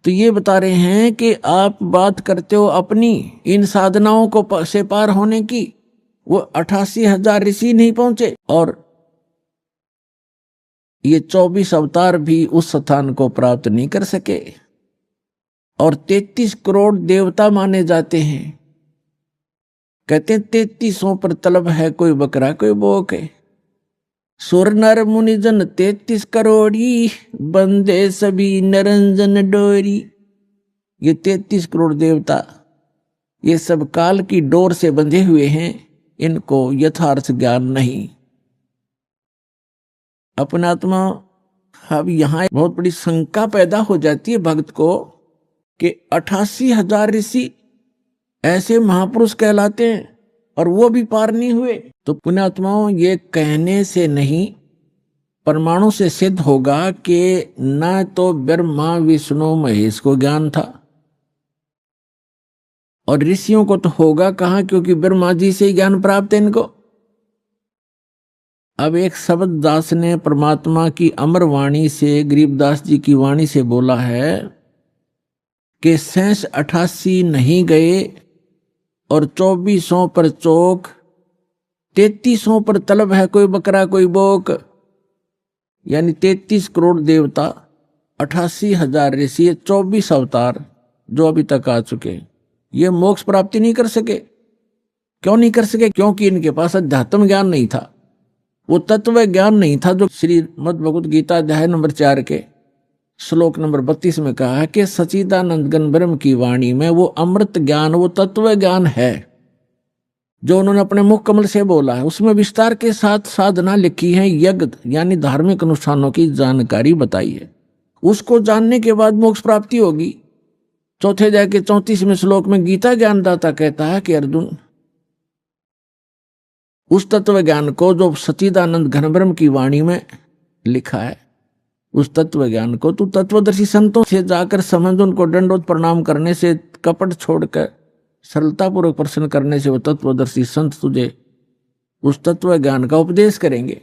तो ये बता रहे हैं कि आप बात करते हो अपनी इन साधनाओं को से पार होने की, वो 88,000 ऋषि नहीं पहुंचे और ये 24 अवतार भी उस स्थान को प्राप्त नहीं कर सके। और 33 करोड़ देवता माने जाते हैं। कहते हैं 3300 पर तलब है, कोई बकरा कोई बोक है। सुर नर मुनिजन 33 करोड़ी, बंदे सभी नरंजन डोरी। ये 33 करोड़ देवता ये सब काल की डोर से बंधे हुए हैं, इनको यथार्थ ज्ञान नहीं। अपनात्मा अब यहां बहुत बड़ी शंका पैदा हो जाती है भक्त को कि 88,000 ऋषि ऐसे महापुरुष कहलाते हैं और वो भी पार नहीं हुए। तो पुण्यात्माओं, ये कहने से नहीं प्रमाणों से सिद्ध होगा कि न तो ब्रह्मा विष्णु महेश को ज्ञान था और ऋषियों को तो होगा कहां, क्योंकि ब्रह्मा जी से ही ज्ञान प्राप्त है इनको। अब एक शब्द दास ने परमात्मा की अमर वाणी से, गरीबदास जी की वाणी से बोला है कि शेष 88 नहीं गए और 2400 पर चौक, 3300 पर तलब है, कोई बकरा कोई बोक। यानी 33 करोड़ देवता, 88,000 ऋषि, 24 अवतार जो अभी तक आ चुके, ये मोक्ष प्राप्ति नहीं कर सके। क्यों नहीं कर सके? क्योंकि इनके पास अध्यात्म ज्ञान नहीं था, वो तत्व ज्ञान नहीं था जो श्रीमद् भगवत गीता अध्याय नंबर 4 के श्लोक नंबर 32 में कहा है कि सच्चिदानंद घन ब्रह्म की वाणी में वो अमृत ज्ञान, वो तत्व ज्ञान है जो उन्होंने अपने मुख कमल से बोला है। उसमें विस्तार के साथ साधना लिखी है, यज्ञ यानी धार्मिक अनुष्ठानों की जानकारी बताई है। उसको जानने के बाद मोक्ष प्राप्ति होगी। चौथे अध्याय के 34वें श्लोक में गीता ज्ञानदाता कहता है कि अर्जुन, उस तत्व ज्ञान को जो सच्चिदानंद घन ब्रह्म की वाणी में लिखा है, उस तत्व ज्ञान को तू तत्वदर्शी संतों से जाकर समझ, उनको दंडोत प्रणाम करने से, कपट छोड़कर सरलतापूर्वक प्रश्न करने से वो तत्वदर्शी संत तुझे उस तत्व ज्ञान का उपदेश करेंगे।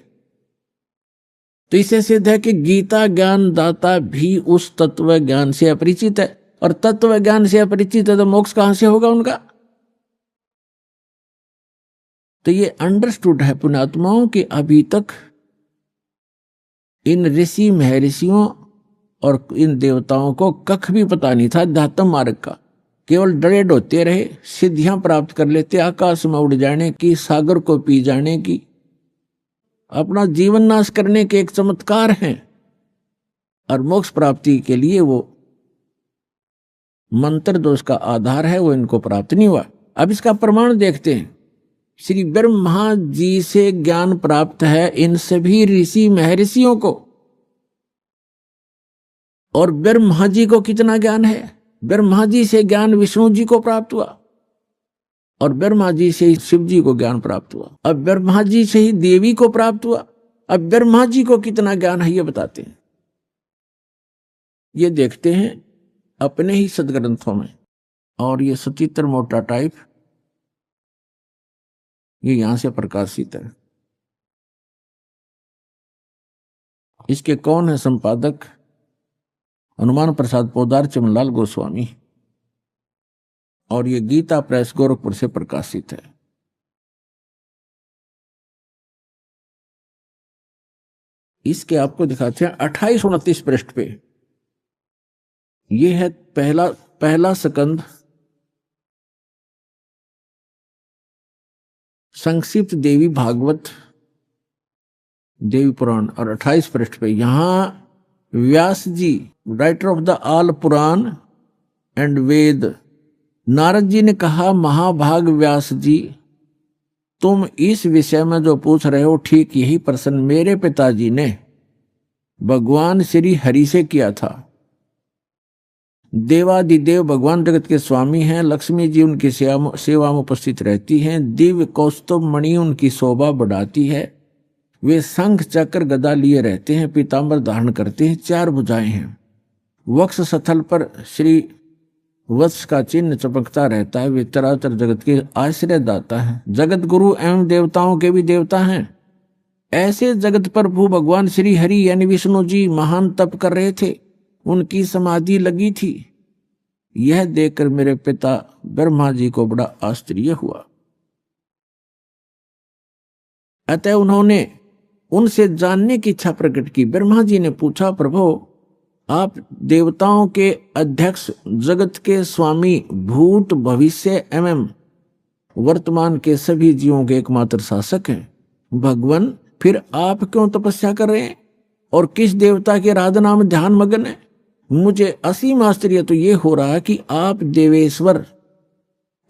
तो इससे सिद्ध है कि गीता ज्ञान दाता भी उस तत्व ज्ञान से अपरिचित है, और तत्व ज्ञान से अपरिचित है तो मोक्ष कहां से होगा उनका? तो ये अंडरस्टूड है पुण्यात्माओं कि अभी तक इन ऋषि महर्षियों और इन देवताओं को कख भी पता नहीं था अध्यात्म मार्ग का। केवल डरे डोते रहे, सिद्धियां प्राप्त कर लेते, आकाश में उड़ जाने की, सागर को पी जाने की, अपना जीवन नाश करने के एक चमत्कार हैं। और मोक्ष प्राप्ति के लिए वो मंत्र जो उसका आधार है वो इनको प्राप्त नहीं हुआ। अब इसका प्रमाण देखते हैं। श्री ब्रह्मा जी से ज्ञान प्राप्त है इन सभी ऋषि महर्षियों को, और ब्रह्मा जी को कितना ज्ञान है? ब्रह्मा जी से ज्ञान विष्णु जी को प्राप्त हुआ और ब्रह्मा जी से ही शिव जी को ज्ञान प्राप्त हुआ। अब ब्रह्मा जी से ही देवी को प्राप्त हुआ। अब ब्रह्मा जी को कितना ज्ञान है ये बताते हैं। ये देखते हैं अपने ही सदग्रंथों में। और ये सचित्र मोटा टाइप ये यहां से प्रकाशित है। इसके कौन है संपादक? हनुमान प्रसाद पोदार, चमनलाल गोस्वामी। और ये गीता प्रेस गोरखपुर से प्रकाशित है। इसके आपको दिखाते हैं 28-29 पृष्ठ पे ये है पहला स्कंद, संक्षिप्त देवी भागवत देवी पुराण, और 28 पृष्ठ पे यहां Vyas ji, writer of the all Purana and Veda, Narad ji ने कहा, महाभाग व्यास जी, तुम इस विषय में जो पूछ रहे हो ठीक यही प्रश्न मेरे पिताजी ने भगवान श्री हरि से किया था। देवादिदेव भगवान जगत के स्वामी हैं, लक्ष्मी जी उनकी सेवा में उपस्थित रहती हैं, दिव्य कौस्तुभ मणि उनकी शोभा बढ़ाती है, वे शंख चक्र गदा लिए रहते हैं, पीतांबर धारण करते हैं, 4 भुजाएं हैं, वक्ष स्थल पर श्री वत्स का चिन्ह चमकता रहता है, वे चराचर जगत के आश्रय दाता है, जगत गुरु एवं देवताओं के भी देवता हैं। ऐसे जगत प्रभु भगवान श्री हरि यानी विष्णु जी महान तप कर रहे थे, उनकी समाधि लगी थी। यह देखकर मेरे पिता ब्रह्मा जी को बड़ा आश्चर्य हुआ। अतः उन्होंने उनसे जानने की इच्छा प्रकट की। ब्रह्मा जी ने पूछा, प्रभु आप देवताओं के अध्यक्ष, जगत के स्वामी, भूत भविष्य एवं वर्तमान के सभी जीवों के एकमात्र शासक हैं। भगवान, फिर आप क्यों तपस्या कर रहे हैं और किस देवता के आराधना में ध्यान मग्न है? मुझे असीम आश्चर्य तो ये हो रहा है कि आप देवेश्वर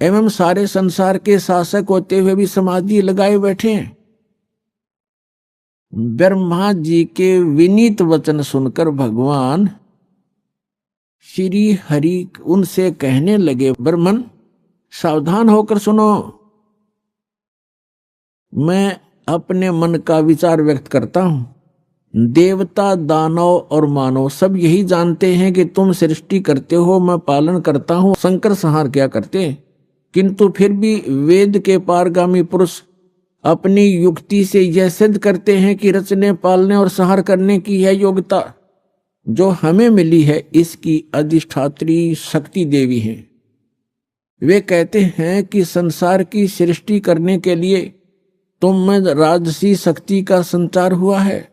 एवं सारे संसार के शासक होते हुए भी समाधि लगाए बैठे हैं। ब्रह्मा जी के विनीत वचन सुनकर भगवान श्री हरि उनसे कहने लगे, ब्रह्मन सावधान होकर सुनो, मैं अपने मन का विचार व्यक्त करता हूं। देवता, दानव और मानव सब यही जानते हैं कि तुम सृष्टि करते हो, मैं पालन करता हूं, संकर संहार क्या करते हैं, किंतु फिर भी वेद के पारगामी पुरुष अपनी युक्ति से यह सिद्ध करते हैं कि रचने, पालने और संहार करने की यह योग्यता जो हमें मिली है, इसकी अधिष्ठात्री शक्ति देवी है। वे कहते हैं कि संसार की सृष्टि करने के लिए तुम में राजसी शक्ति का संचार हुआ है,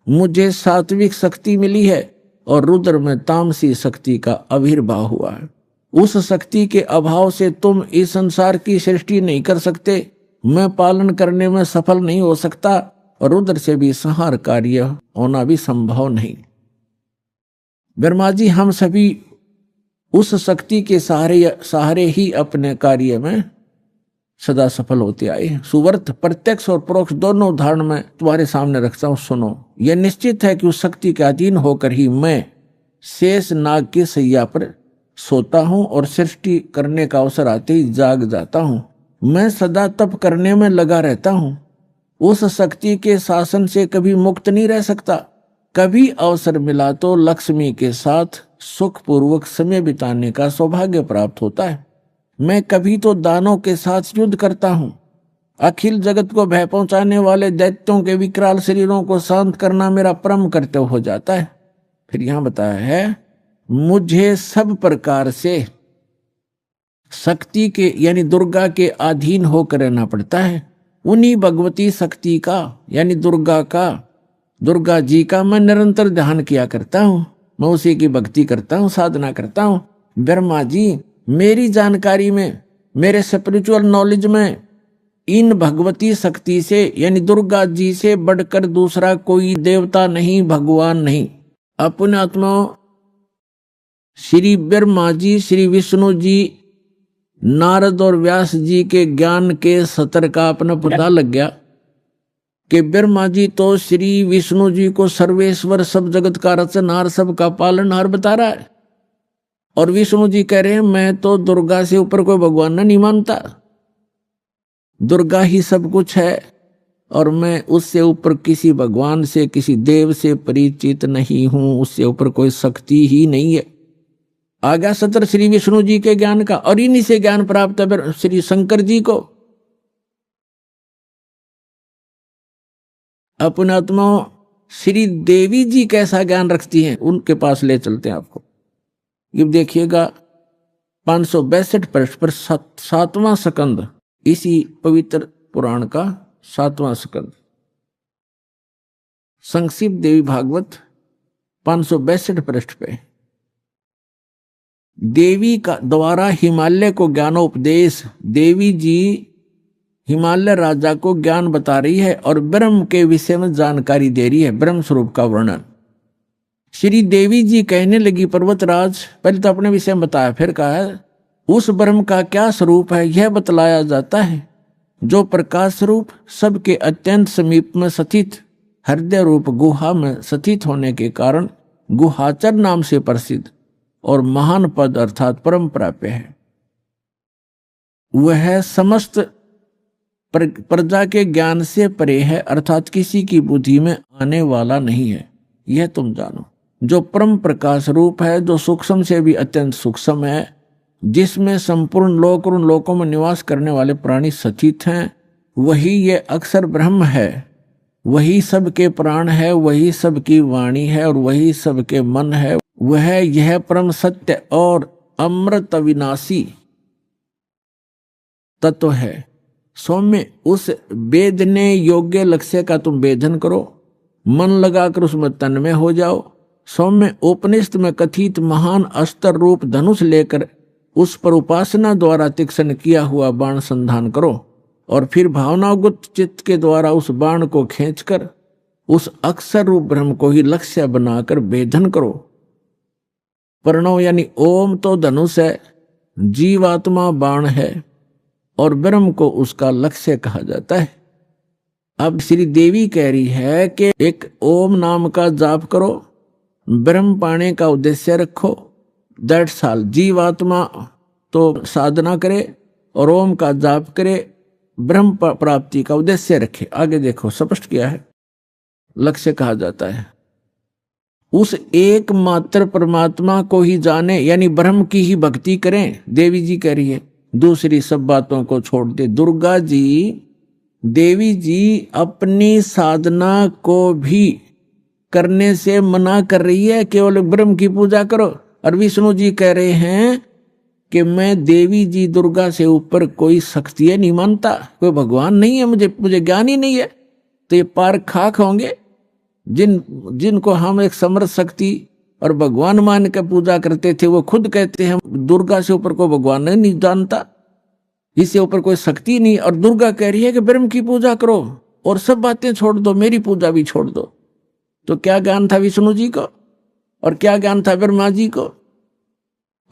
मुझे सात्विक शक्ति मिली है और रुद्र में तामसी शक्ति का आविर्भाव हुआ है। उस शक्ति के अभाव से तुम इस संसार की सृष्टि नहीं कर सकते, मैं पालन करने में सफल नहीं हो सकता और रुद्र से भी संहार कार्य होना भी संभव नहीं। ब्रह्मा जी, हम सभी उस शक्ति के सहारे ही अपने कार्य में सदा सफल होते आए हैं। सुवर्त, प्रत्यक्ष और परोक्ष दोनों उदाहरण में तुम्हारे सामने रखता हूं, सुनो। यह निश्चित है कि उस शक्ति के अधीन होकर ही मैं शेष नाग की सैया पर सोता हूं और सृष्टि करने का अवसर आते ही जाग जाता हूं। मैं सदा तप करने में लगा रहता हूं, उस शक्ति के शासन से कभी मुक्त नहीं रह सकता। कभी अवसर मिला तो लक्ष्मी के साथ सुखपूर्वक समय बिताने का सौभाग्य प्राप्त होता है। मैं कभी तो दानों के साथ युद्ध करता हूं, अखिल जगत को भय पहुंचाने वाले दैत्यों के विकराल शरीरों को शांत करना मेरा परम कर्तव्य हो जाता है। फिर यहां बताया है, मुझे सब प्रकार से शक्ति के यानी दुर्गा के अधीन होकर रहना पड़ता है। उन्हीं भगवती शक्ति का यानी दुर्गा जी का मैं निरंतर ध्यान किया करता हूं, मैं उसी की भक्ति करता हूं, साधना करता हूं। ब्रह्मा जी, मेरी जानकारी में, मेरे स्पिरिचुअल नॉलेज में इन भगवती शक्ति से यानी दुर्गा जी से बढ़कर दूसरा कोई देवता नहीं, भगवान नहीं। अपने आत्मा श्री ब्रह्मा जी, श्री विष्णु जी, नारद और व्यास जी के ज्ञान के सतर का अपना पता लग गया कि ब्रह्मा जी तो श्री विष्णु जी को सर्वेश्वर, सब जगत का रचनहार, सबका पालनहार बता रहा है, और विष्णु जी कह रहे हैं मैं तो दुर्गा से ऊपर कोई भगवान नहीं मानता, दुर्गा ही सब कुछ है और मैं उससे ऊपर किसी भगवान से, किसी देव से परिचित नहीं हूं, उससे ऊपर कोई शक्ति ही नहीं है। आ गया सत्र श्री विष्णु जी के ज्ञान का, और इन्हीं से ज्ञान प्राप्त है श्री शंकर जी को। अपने आत्मा श्री देवी जी कैसा ज्ञान रखती हैं, उनके पास ले चलते हैं आपको। ये देखिएगा 562 पृष्ठ पर 7वां स्कंद, इसी पवित्र पुराण का 7वां स्कंद, संक्षिप्त देवी भागवत 562 पृष्ठ पे। देवी का द्वारा हिमालय को ज्ञानोपदेश। देवी जी हिमालय राजा को ज्ञान बता रही है और ब्रह्म के विषय में जानकारी दे रही है, ब्रह्म स्वरूप का वर्णन। श्री देवी जी कहने लगी, पर्वतराज, पहले तो अपने विषय में बताया, फिर कहा है उस ब्रह्म का क्या स्वरूप है यह बतलाया जाता है, जो प्रकाश स्वरूप सबके अत्यंत समीप में स्थित हृदय रूप गुहा में स्थित होने के कारण गुहाचर नाम से प्रसिद्ध और महान पद अर्थात परम प्राप्य है। वह समस्त प्रजा के ज्ञान से परे है, अर्थात किसी की बुद्धि में आने वाला नहीं है, यह तुम जानो। जो परम प्रकाश रूप है, जो सूक्ष्म से भी अत्यंत सूक्ष्म है, जिसमें संपूर्ण लोक और उन लोकों में निवास करने वाले प्राणी स्थित हैं, वही ये अक्षर ब्रह्म है, वही सबके प्राण है, वही सबकी वाणी है और वही सबके मन है। वह यह परम सत्य और अमृत अविनाशी तत्व है। सौम्य उस वेदने योग्य लक्ष्य का तुम वेदन करो, मन लगाकर उसमें तन्मय हो जाओ। सौम्य उपनिषद में कथित महान अस्त्र रूप धनुष लेकर उस पर उपासना द्वारा तीक्ष्ण किया हुआ बाण संधान करो और फिर भावनागुत चित्त के द्वारा उस बाण को खींचकर उस अक्षर रूप ब्रह्म को ही लक्ष्य बनाकर वेदन करो। प्रणव यानी ओम तो धनुष है, जीवात्मा बाण है और ब्रह्म को उसका लक्ष्य कहा जाता है। अब श्री देवी कह रही है कि एक ओम नाम का जाप करो, ब्रह्म पाने का उद्देश्य रखो, दैट्स ऑल। जीवात्मा तो साधना करे और ओम का जाप करे, ब्रह्म प्राप्ति का उद्देश्य रखे। आगे देखो स्पष्ट किया है, लक्ष्य कहा जाता है। उस एकमात्र परमात्मा को ही जाने, यानी ब्रह्म की ही भक्ति करें। देवी जी कह रही है, दूसरी सब बातों को छोड़ दे। दुर्गा जी, देवी जी अपनी साधना को भी करने से मना कर रही है, केवल ब्रह्म की पूजा करो। और विष्णु जी कह रहे हैं कि मैं देवी जी दुर्गा से ऊपर कोई शक्ति नहीं मानता, कोई भगवान नहीं है, मुझे ज्ञान ही नहीं है। तो ये पार खाक होंगे जिनको हम एक समर्थ शक्ति और भगवान मान के पूजा करते थे, वो खुद कहते हैं दुर्गा से ऊपर कोई भगवान नहीं जानता, इससे ऊपर कोई शक्ति नहीं। और दुर्गा कह रही है कि ब्रह्म की पूजा करो और सब बातें छोड़ दो, मेरी पूजा भी छोड़ दो। तो क्या ज्ञान था विष्णु जी को और क्या ज्ञान था ब्रह्मा जी को,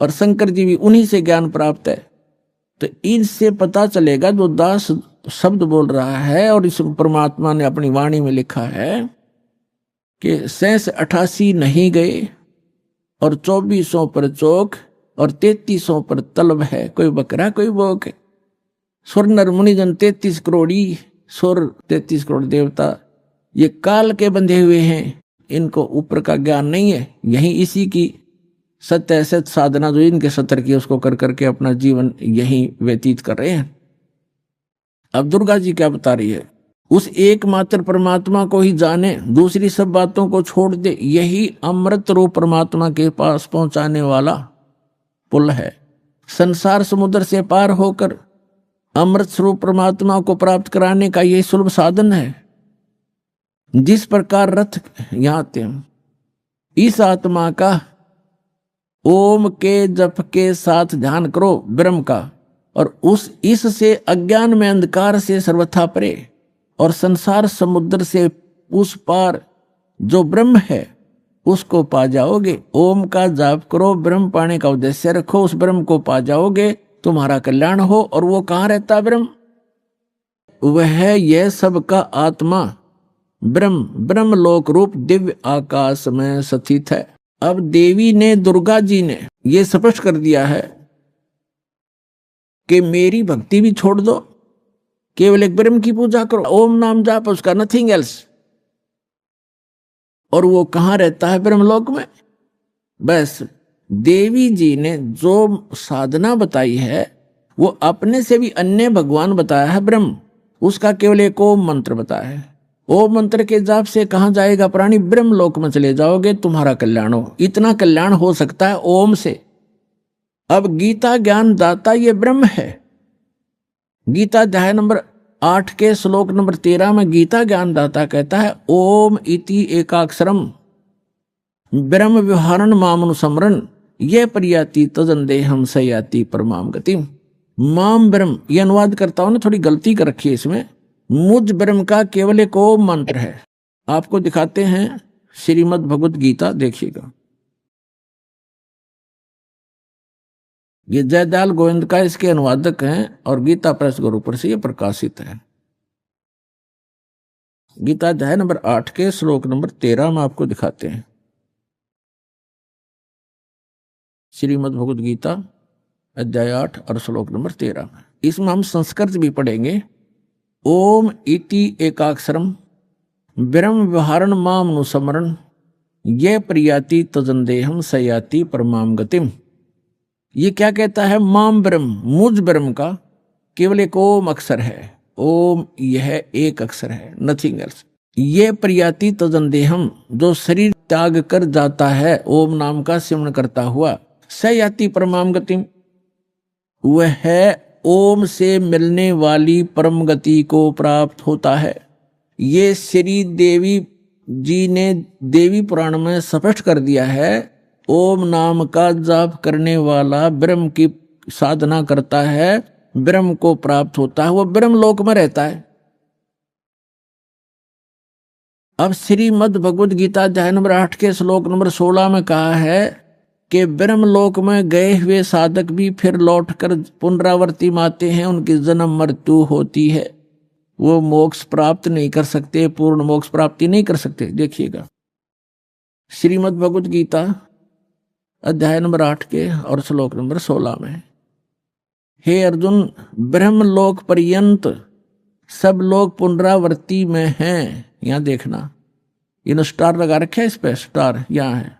और शंकर जी भी उन्हीं से ज्ञान प्राप्त है। तो इनसे पता चलेगा, जो दास शब्द बोल रहा है और इस परमात्मा ने अपनी वाणी में लिखा है कि 88 नहीं गए और 2400 पर चौक और 3300 पर तलब है, कोई बकरा कोई बोक। सुर नर मुनिजन 33 करोड़ी, सुर 33 करोड़ देवता, ये काल के बंधे हुए हैं, इनको ऊपर का ज्ञान नहीं है। यही इसी की सत्य असत साधना जो इनके सतर की, उसको कर करके अपना जीवन यही व्यतीत कर रहे हैं। अब दुर्गा जी क्या बता रही है, उस एकमात्र परमात्मा को ही जाने, दूसरी सब बातों को छोड़ दे, यही अमृत रूप परमात्मा के पास पहुंचाने वाला पुल है। संसार समुद्र से पार होकर अमृत स्वरूप परमात्मा को प्राप्त कराने का यही सुलभ साधन है। जिस प्रकार रथ यहां आते हैं, इस आत्मा का ओम के जप के साथ ध्यान करो ब्रह्म का, और इससे अज्ञान में अंधकार से सर्वथा परे और संसार समुद्र से उस पार जो ब्रह्म है उसको पा जाओगे। ओम का जाप करो, ब्रह्म पाने का उद्देश्य रखो, उस ब्रह्म को पा जाओगे, तुम्हारा कल्याण हो। और वो कहाँ रहता ब्रह्म? वह यह सबका आत्मा ब्रह्म लोक रूप दिव्य आकाश में स्थित है। अब देवी ने, दुर्गा जी ने ये स्पष्ट कर दिया है कि मेरी भक्ति भी छोड़ दो, केवल एक ब्रह्म की पूजा करो, ओम नाम जाप, उसका नथिंग एल्स। और वो कहाँ रहता है? ब्रह्मलोक में। बस देवी जी ने जो साधना बताई है वो अपने से भी अन्य भगवान बताया है ब्रह्म, उसका केवल एक ओम मंत्र बताया है। ओम मंत्र के जाप से कहाँ जाएगा प्राणी? ब्रह्मलोक में चले जाओगे, तुम्हारा कल्याण हो। इतना कल्याण हो सकता है ओम से। अब गीता ज्ञान दाता ये ब्रह्म है। गीता अध्याय नंबर 8 के श्लोक नंबर 13 में गीता ज्ञान दाता कहता है, ओम इति एकाक्षरम ब्रह्म व्यवहारण मामनुसमरण ये प्रयाति तजंदे हम सयाति परमाम गतिम। माम ब्रह्म, ये अनुवाद करता हूं ना, थोड़ी गलती कर रखी है इसमें। मुझ ब्रह्म का केवल एक ओम मंत्र है। आपको दिखाते हैं श्रीमद् भगवत गीता, देखिएगा। ये जयदयाल गोविंद का इसके अनुवादक हैं और गीता प्रेस गुरुपुर से ये प्रकाशित है। गीता अध्याय नंबर 8 के श्लोक नंबर 13 में आपको दिखाते हैं। श्रीमद् भगवत गीता अध्याय 8 और श्लोक नंबर 13 में। इसमें हम संस्कृत भी पढ़ेंगे। ओम इति एकाक्षरम ब्रह्म व्यवहारण माम अनुस्मरण ये प्रयाति तजंदेहम सयाति परमाम गतिम। ये क्या कहता है? माम ब्रह्म, मुझ ब्रह्म का केवल एक ओम अक्षर है। ओम यह एक अक्षर है, नथिंग एल्स। ये प्रयाति तजंदेहम, जो शरीर त्याग कर जाता है ओम नाम का सिमरण करता हुआ, सयाति परमाम गतिम, वह है ओम से मिलने वाली परम गति को प्राप्त होता है। ये श्री देवी जी ने देवी पुराण में स्पष्ट कर दिया है। ओम नाम का जाप करने वाला ब्रह्म की साधना करता है, ब्रह्म को प्राप्त होता है, वो ब्रह्म लोक में रहता है। अब श्रीमद् भगवद गीता अध्याय नंबर 8 के श्लोक नंबर 16 में कहा है कि ब्रह्म लोक में गए हुए साधक भी फिर लौटकर पुनरावर्ती में आते हैं, उनकी जन्म मृत्यु होती है, वो मोक्ष प्राप्त नहीं कर सकते, पूर्ण मोक्ष प्राप्ति नहीं कर सकते। देखिएगा श्रीमद् भगवद गीता अध्याय नंबर 8 के और श्लोक नंबर 16 में, हे अर्जुन, ब्रह्म लोक पर्यंत सब लोग पुनरावर्ती में हैं। यहां देखना, इन स्टार लगा रखे है, इस पे स्टार यहां है।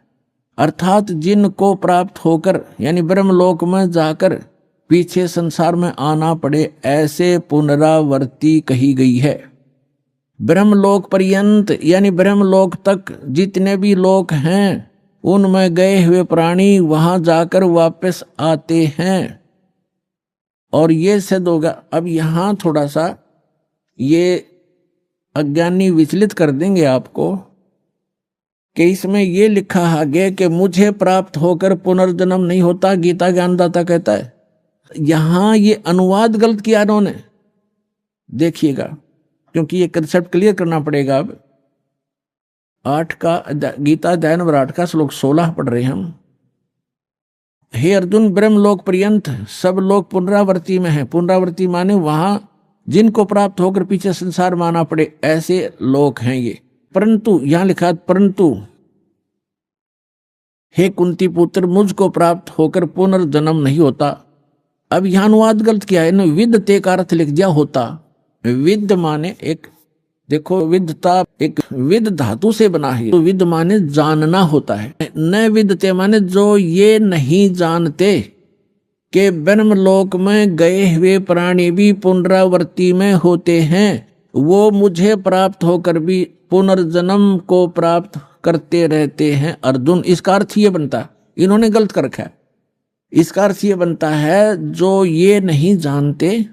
अर्थात जिनको प्राप्त होकर यानी ब्रह्म लोक में जाकर पीछे संसार में आना पड़े, ऐसे पुनरावर्ती कही गई है। ब्रह्मलोक पर्यंत यानी ब्रह्मलोक तक जितने भी लोक हैं, उनमें गए हुए प्राणी वहां जाकर वापस आते हैं। और ये सिद्ध होगा। अब यहां थोड़ा सा ये अज्ञानी विचलित कर देंगे आपको कि इसमें ये लिखा आगे कि मुझे प्राप्त होकर पुनर्जन्म नहीं होता, गीता ज्ञानदाता कहता है। यहां ये अनुवाद गलत किया इन्होंने, देखिएगा, क्योंकि ये कंसेप्ट क्लियर करना पड़ेगा। अब 8 का गीता अध्याय नंबर 8 का श्लोक 16 पढ़ रहे हैं हम। हे अर्जुन, ब्रह्मलोक पर्यंत सब लोग पुनरावर्ती में हैं। पुनरावर्ती माने वहां जिनको प्राप्त होकर पीछे संसार में आना पड़े, ऐसे लोग हैं ये। परंतु यहां लिखा, परंतु हे कुंती पुत्र, मुझको प्राप्त होकर पुनर्जन्म नहीं होता। अब यहां अनुवाद गलत किया है, विद्यते का अर्थ लिख दिया होता। विद्य माने एक, देखो विद्यता एक विद धातु से बना है, तो विद माने जानना होता है। न विद्यते माने जो ये नहीं जानते कि ब्रह्मलोक में गए हुए प्राणी भी पुनरावर्ती में होते हैं, वो मुझे प्राप्त होकर भी पुनर्जन्म को प्राप्त करते रहते हैं। अर्जुन, इसका अर्थ ये बनता है, इन्होंने गलत कर रखा है। इसका अर्थ ये बनता है जो ये नहीं जानते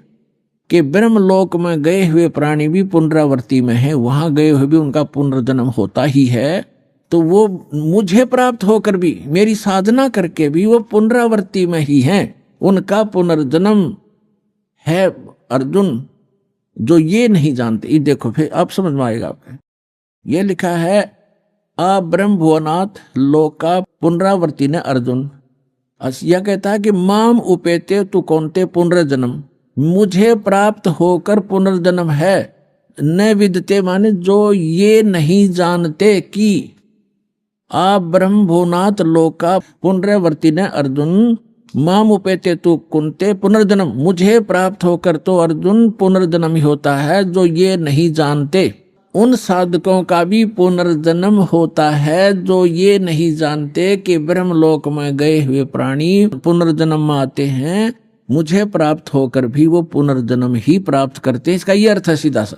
कि ब्रह्मलोक में गए हुए प्राणी भी पुनरावर्ती में हैं, वहां गए हुए भी उनका पुनर्जन्म होता ही है, तो वो मुझे प्राप्त होकर भी, मेरी साधना करके भी वो पुनरावर्ती में ही हैं, उनका पुनर्जन्म है। अर्जुन, जो ये नहीं जानते, ये देखो फिर आप समझ में आएगा आपको। ये लिखा है आ ब्रह्म भुवनाथ लोका पुनरावर्ती ने अर्जुन। यह कहता है कि माम उपेते तु कौनते पुनर्जन्म, मुझे प्राप्त होकर पुनर्जन्म है। न विदते माने जो ये नहीं जानते कि आ ब्रह्म भुवनाथ लोका पुनरावर्ती ने अर्जुन माम उपेते तु कुंते पुनर्जन्म, मुझे प्राप्त होकर तो अर्जुन पुनर्जन्म ही होता है। जो ये नहीं जानते, उन साधकों का भी पुनर्जन्म होता है जो ये नहीं जानते कि ब्रह्मलोक में गए हुए प्राणी पुनर्जन्म में आते हैं, मुझे प्राप्त होकर भी वो पुनर्जन्म ही प्राप्त करते हैं। इसका ये अर्थ है सीधा सा।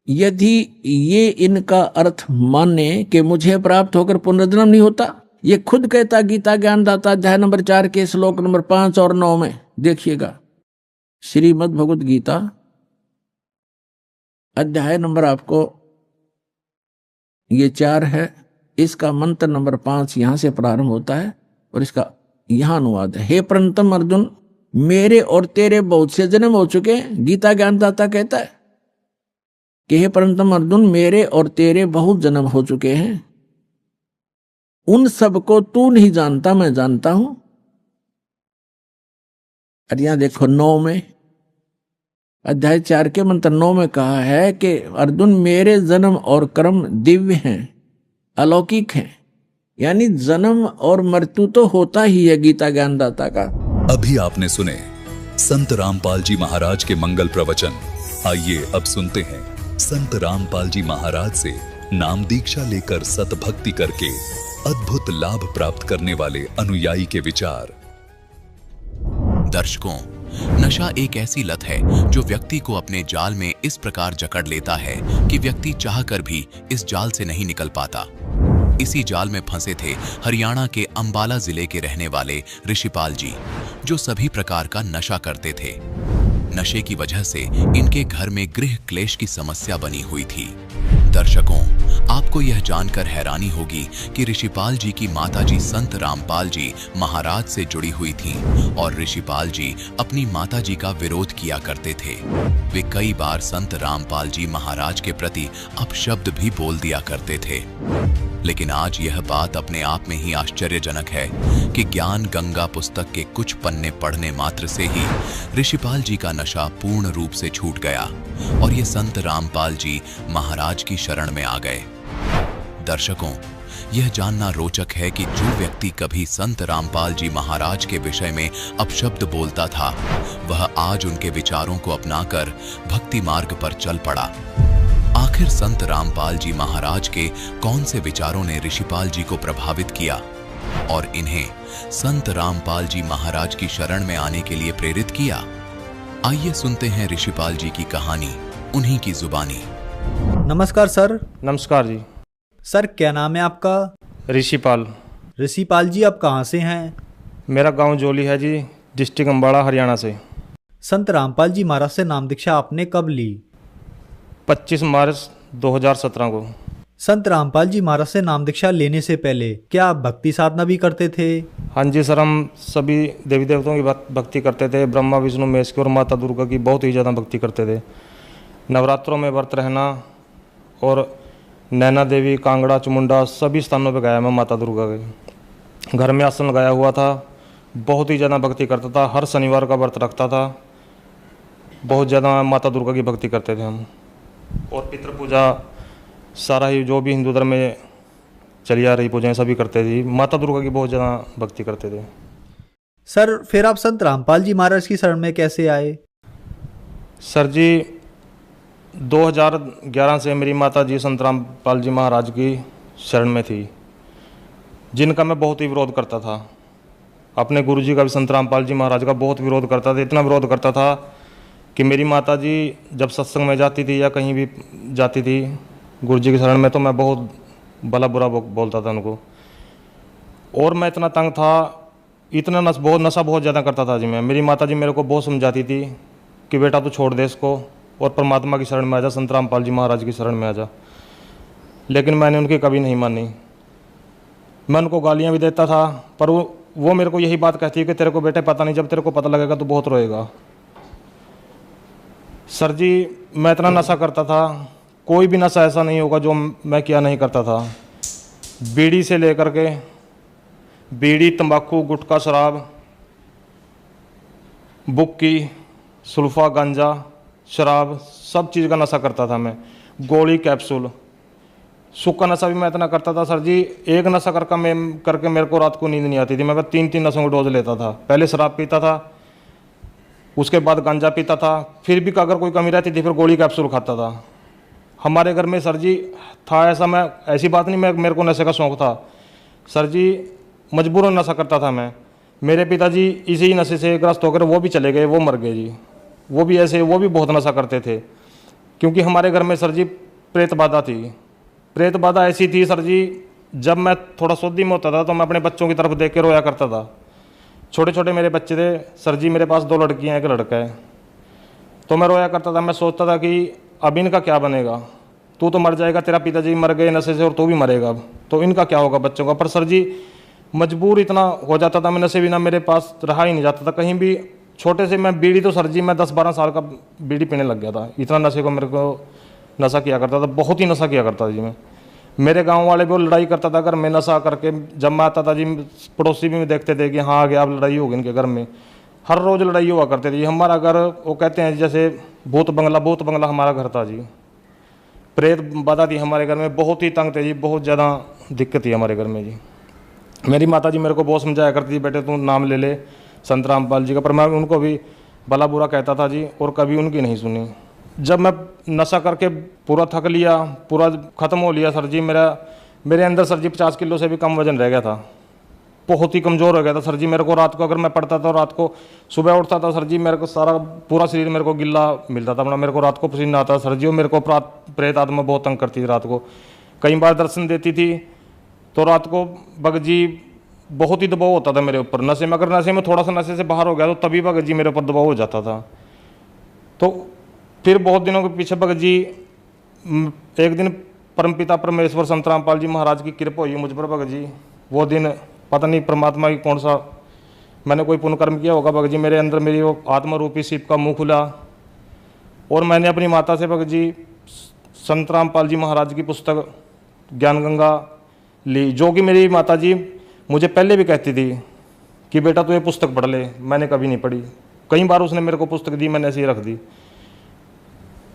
यदि ये इनका अर्थ माने कि मुझे प्राप्त होकर पुनर्जन्म नहीं होता, ये खुद कहता गीता ज्ञानदाता अध्याय नंबर 4 के श्लोक नंबर 5 और 9 में। देखिएगा श्रीमद् भगवद गीता अध्याय नंबर आपको ये 4 है इसका मंत्र नंबर 5 यहां से प्रारंभ होता है और इसका यहां अनुवाद है। हे प्रणतम अर्जुन, मेरे और तेरे बहुत से जन्म हो चुके हैं। गीता ज्ञानदाता कहता है कि हे प्रणतम अर्जुन, मेरे और तेरे बहुत जन्म हो चुके हैं, उन सबको तू नहीं जानता, मैं जानता हूं। और यहां देखो 9 में, अध्याय 4 के मंत्र 9 में कहा है कि अर्जुन, मेरे जन्म और कर्म दिव्य हैं, अलौकिक हैं। यानी जन्म और मृत्यु तो होता ही है गीता ज्ञानदाता का। अभी आपने सुने संत रामपाल जी महाराज के मंगल प्रवचन। आइए अब सुनते हैं संत रामपाल जी महाराज से नाम दीक्षा लेकर सतभक्ति करके अद्भुत लाभ प्राप्त करने वाले अनुयायी के विचार। दर्शकों, नशा एक ऐसी लत है जो व्यक्ति को अपने जाल में इस प्रकार जकड़ लेता है कि व्यक्ति चाहकर भी इस जाल से नहीं निकल पाता। इसी जाल में फंसे थे हरियाणा के अंबाला जिले के रहने वाले ऋषिपाल जी, जो सभी प्रकार का नशा करते थे। नशे की वजह से इनके घर में गृह क्लेश की समस्या बनी हुई थी। दर्शकों, आपको यह जानकर हैरानी होगी कि ऋषिपाल जी की माताजी संत रामपाल जी महाराज से जुड़ी हुई थीं और ऋषिपाल जी अपनी माताजी का विरोध किया करते थे। वे कई बार संत रामपाल जी महाराज के प्रति अपशब्द भी बोल दिया करते थे। लेकिन आज यह बात अपने आप में ही आश्चर्यजनक है कि ज्ञान गंगा पुस्तक के कुछ पन्ने पढ़ने मात्र से ही ऋषिपाल जी का नशा पूर्ण रूप से छूट गया और ये संत रामपाल जी महाराज की शरण में आ गए। दर्शकों, यह जानना रोचक है कि जो व्यक्ति कभी संत रामपाल जी महाराज के विषय में अपशब्द बोलता था, वह आज उनके विचारों को अपनाकर भक्ति मार्ग पर चल पड़ा। आखिर संत रामपाल जी महाराज के कौन से विचारों ने ऋषिपाल जी को प्रभावित किया और इन्हें संत रामपाल जी महाराज की शरण में आने के लिए प्रेरित किया? आइए सुनते हैं ऋषिपाल जी की कहानी उन्हीं की जुबानी। नमस्कार सर। नमस्कार जी। सर, क्या नाम है आपका? ऋषिपाल। ऋषिपाल जी, आप कहाँ से हैं? मेरा गांव जोली है जी, डिस्ट्रिक्ट अम्बाड़ा, हरियाणा से। संत रामपाल जी महाराज से नाम दीक्षा आपने कब ली? 25 मार्च 2017 को। संत रामपाल जी महाराज से नाम दीक्षा लेने से पहले क्या आप भक्ति साधना भी करते थे? हाँ जी सर, हम सभी देवी देवताओं की भक्ति करते थे। ब्रह्मा विष्णु महेश की और माता दुर्गा की बहुत ही ज़्यादा भक्ति करते थे। नवरात्रों में व्रत रहना और नैना देवी, कांगड़ा, चमुंडा सभी स्थानों पर गया मैं माता दुर्गा के। घर में आसन लगाया हुआ था, बहुत ही ज़्यादा भक्ति करता था। हर शनिवार का व्रत रखता था। बहुत ज़्यादा माता दुर्गा की भक्ति करते थे हम। और पितृ पूजा सारा ही जो भी हिंदू धर्म में चली आ रही पूजाएं सभी करते थे। माता दुर्गा की बहुत ज़्यादा भक्ति करते थे। सर, फिर आप संत रामपाल जी महाराज की शरण में कैसे आए? सर जी, 2011 से मेरी माता जी संत रामपाल जी महाराज की शरण में थी, जिनका मैं बहुत ही विरोध करता था। अपने गुरु जी का भी संत रामपाल जी महाराज का बहुत विरोध करता था। इतना विरोध करता था कि मेरी माता जी जब सत्संग में जाती थी या कहीं भी जाती थी गुरु जी की शरण में, तो मैं बहुत भला बुरा बोलता था उनको। और मैं इतना तंग था, इतना नशा बहुत ज़्यादा करता था जी मैं। मेरी माता जी मेरे को बहुत समझाती थी कि बेटा तू छोड़ दे इसको और परमात्मा की शरण में आ जा, संत रामपाल जी महाराज की शरण में आ जा। लेकिन मैंने उनकी कभी नहीं मानी। मैं उनको गालियाँ भी देता था, पर वो मेरे को यही बात कहती है कि तेरे को बेटे पता नहीं, जब तेरे को पता लगेगा तो बहुत रोएगा। सर जी, मैं इतना नशा करता था, कोई भी नशा ऐसा नहीं होगा जो मैं किया नहीं करता था। बीड़ी से लेकर के बीड़ी, तंबाकू, गुटखा, शराब, बुक्की, सुल्फा, गांजा, शराब, सब चीज़ का नशा करता था मैं। गोली, कैप्सूल, सूखा नशा भी मैं इतना करता था सर जी। एक नशा करके मेरे को रात को नींद नहीं आती थी। मैं 3-3 नशों को डोज लेता था। पहले शराब पीता था, उसके बाद गांजा पीता था, फिर भी अगर कोई कमी रहती थी फिर गोली कैप्सूल खाता था। हमारे घर में सर जी था ऐसा, मैं ऐसी बात नहीं मेरे को नशे का शौक़ था सर जी, मजबूरन नशा करता था मैं। मेरे पिताजी इसी नशे से ग्रस्त होकर वो भी चले गए, वो मर गए जी। वो भी ऐसे, वो भी बहुत नशा करते थे, क्योंकि हमारे घर में सर जी प्रेत बाधा थी। प्रेत बाधा ऐसी थी सर जी, जब मैं थोड़ा सोदी में होता था तो मैं अपने बच्चों की तरफ देख के रोया करता था। छोटे छोटे मेरे बच्चे थे सर जी, मेरे पास 2 लड़कियां हैं, 1 लड़का है। तो मैं रोया करता था। मैं सोचता था कि अब इनका क्या बनेगा। तू तो मर जाएगा, तेरा पिताजी मर गए नशे से और तू भी मरेगा, अब तो इनका क्या होगा बच्चों का। पर सर जी मजबूर इतना हो जाता था मैं, नशे बिना मेरे पास रहा ही नहीं जाता था कहीं भी। छोटे से मैं बीड़ी तो सर जी मैं 10-12 साल का बीड़ी पीने लग गया था, इतना नशे को मेरे को नशा किया करता था, बहुत ही नशा किया करता था जी मैं। मेरे गांव वाले भी वो लड़ाई करता था अगर मैं नशा करके, जब मैं आता था जी पड़ोसी भी देखते थे कि हाँ आगे अब लड़ाई होगी इनके घर में, हर रोज़ लड़ाई हुआ करती थी। हमारा घर वो कहते हैं जैसे भूत बंगला हमारा घर था जी। प्रेत बाधा थी हमारे घर में, बहुत ही तंग थे जी, बहुत ज़्यादा दिक्कत थी हमारे घर में जी। मेरी माता जी मेरे को बहुत समझाया करती थी, बेटे तू नाम ले ले संत रामपाल जी का, पर मैं उनको भी भला बुरा कहता था जी और कभी उनकी नहीं सुनी। जब मैं नशा करके पूरा थक लिया, पूरा ख़त्म हो लिया सर जी, मेरे अंदर सर जी 50 किलो से भी कम वजन रह गया था, बहुत ही कमज़ोर हो गया था सर जी। मेरे को रात को अगर मैं पढ़ता था, रात को सुबह उठता था सर जी, मेरे को सारा पूरा शरीर मेरे को गिल्ला मिलता था अपना, मेरे को रात को पसीना आता सर जी। और मेरे को प्रेत आत्मा बहुत तंग करती थी रात को, कई बार दर्शन देती थी तो रात को भगत जी बहुत ही दबाव होता था मेरे ऊपर। नशे में अगर नशे में थोड़ा सा नशे से बाहर हो गया तो तभी भगत जी मेरे ऊपर दबाव हो जाता था। तो फिर बहुत दिनों के पीछे भगत जी एक दिन परमपिता परमेश्वर संत रामपाल जी महाराज की कृपा हुई मुझ पर भगत जी। वो दिन पता नहीं परमात्मा की कौन सा मैंने कोई पुण्य कर्म किया होगा भगत जी, मेरे अंदर मेरी वो आत्मा रूपी शिव का मुंह खुला और मैंने अपनी माता से भगत जी संत रामपाल जी महाराज की पुस्तक ज्ञान गंगा ली, जो कि मेरी माता जी मुझे पहले भी कहती थी कि बेटा तू ये पुस्तक पढ़ ले। मैंने कभी नहीं पढ़ी, कई बार उसने मेरे को पुस्तक दी, मैंने ऐसे ही रख दी।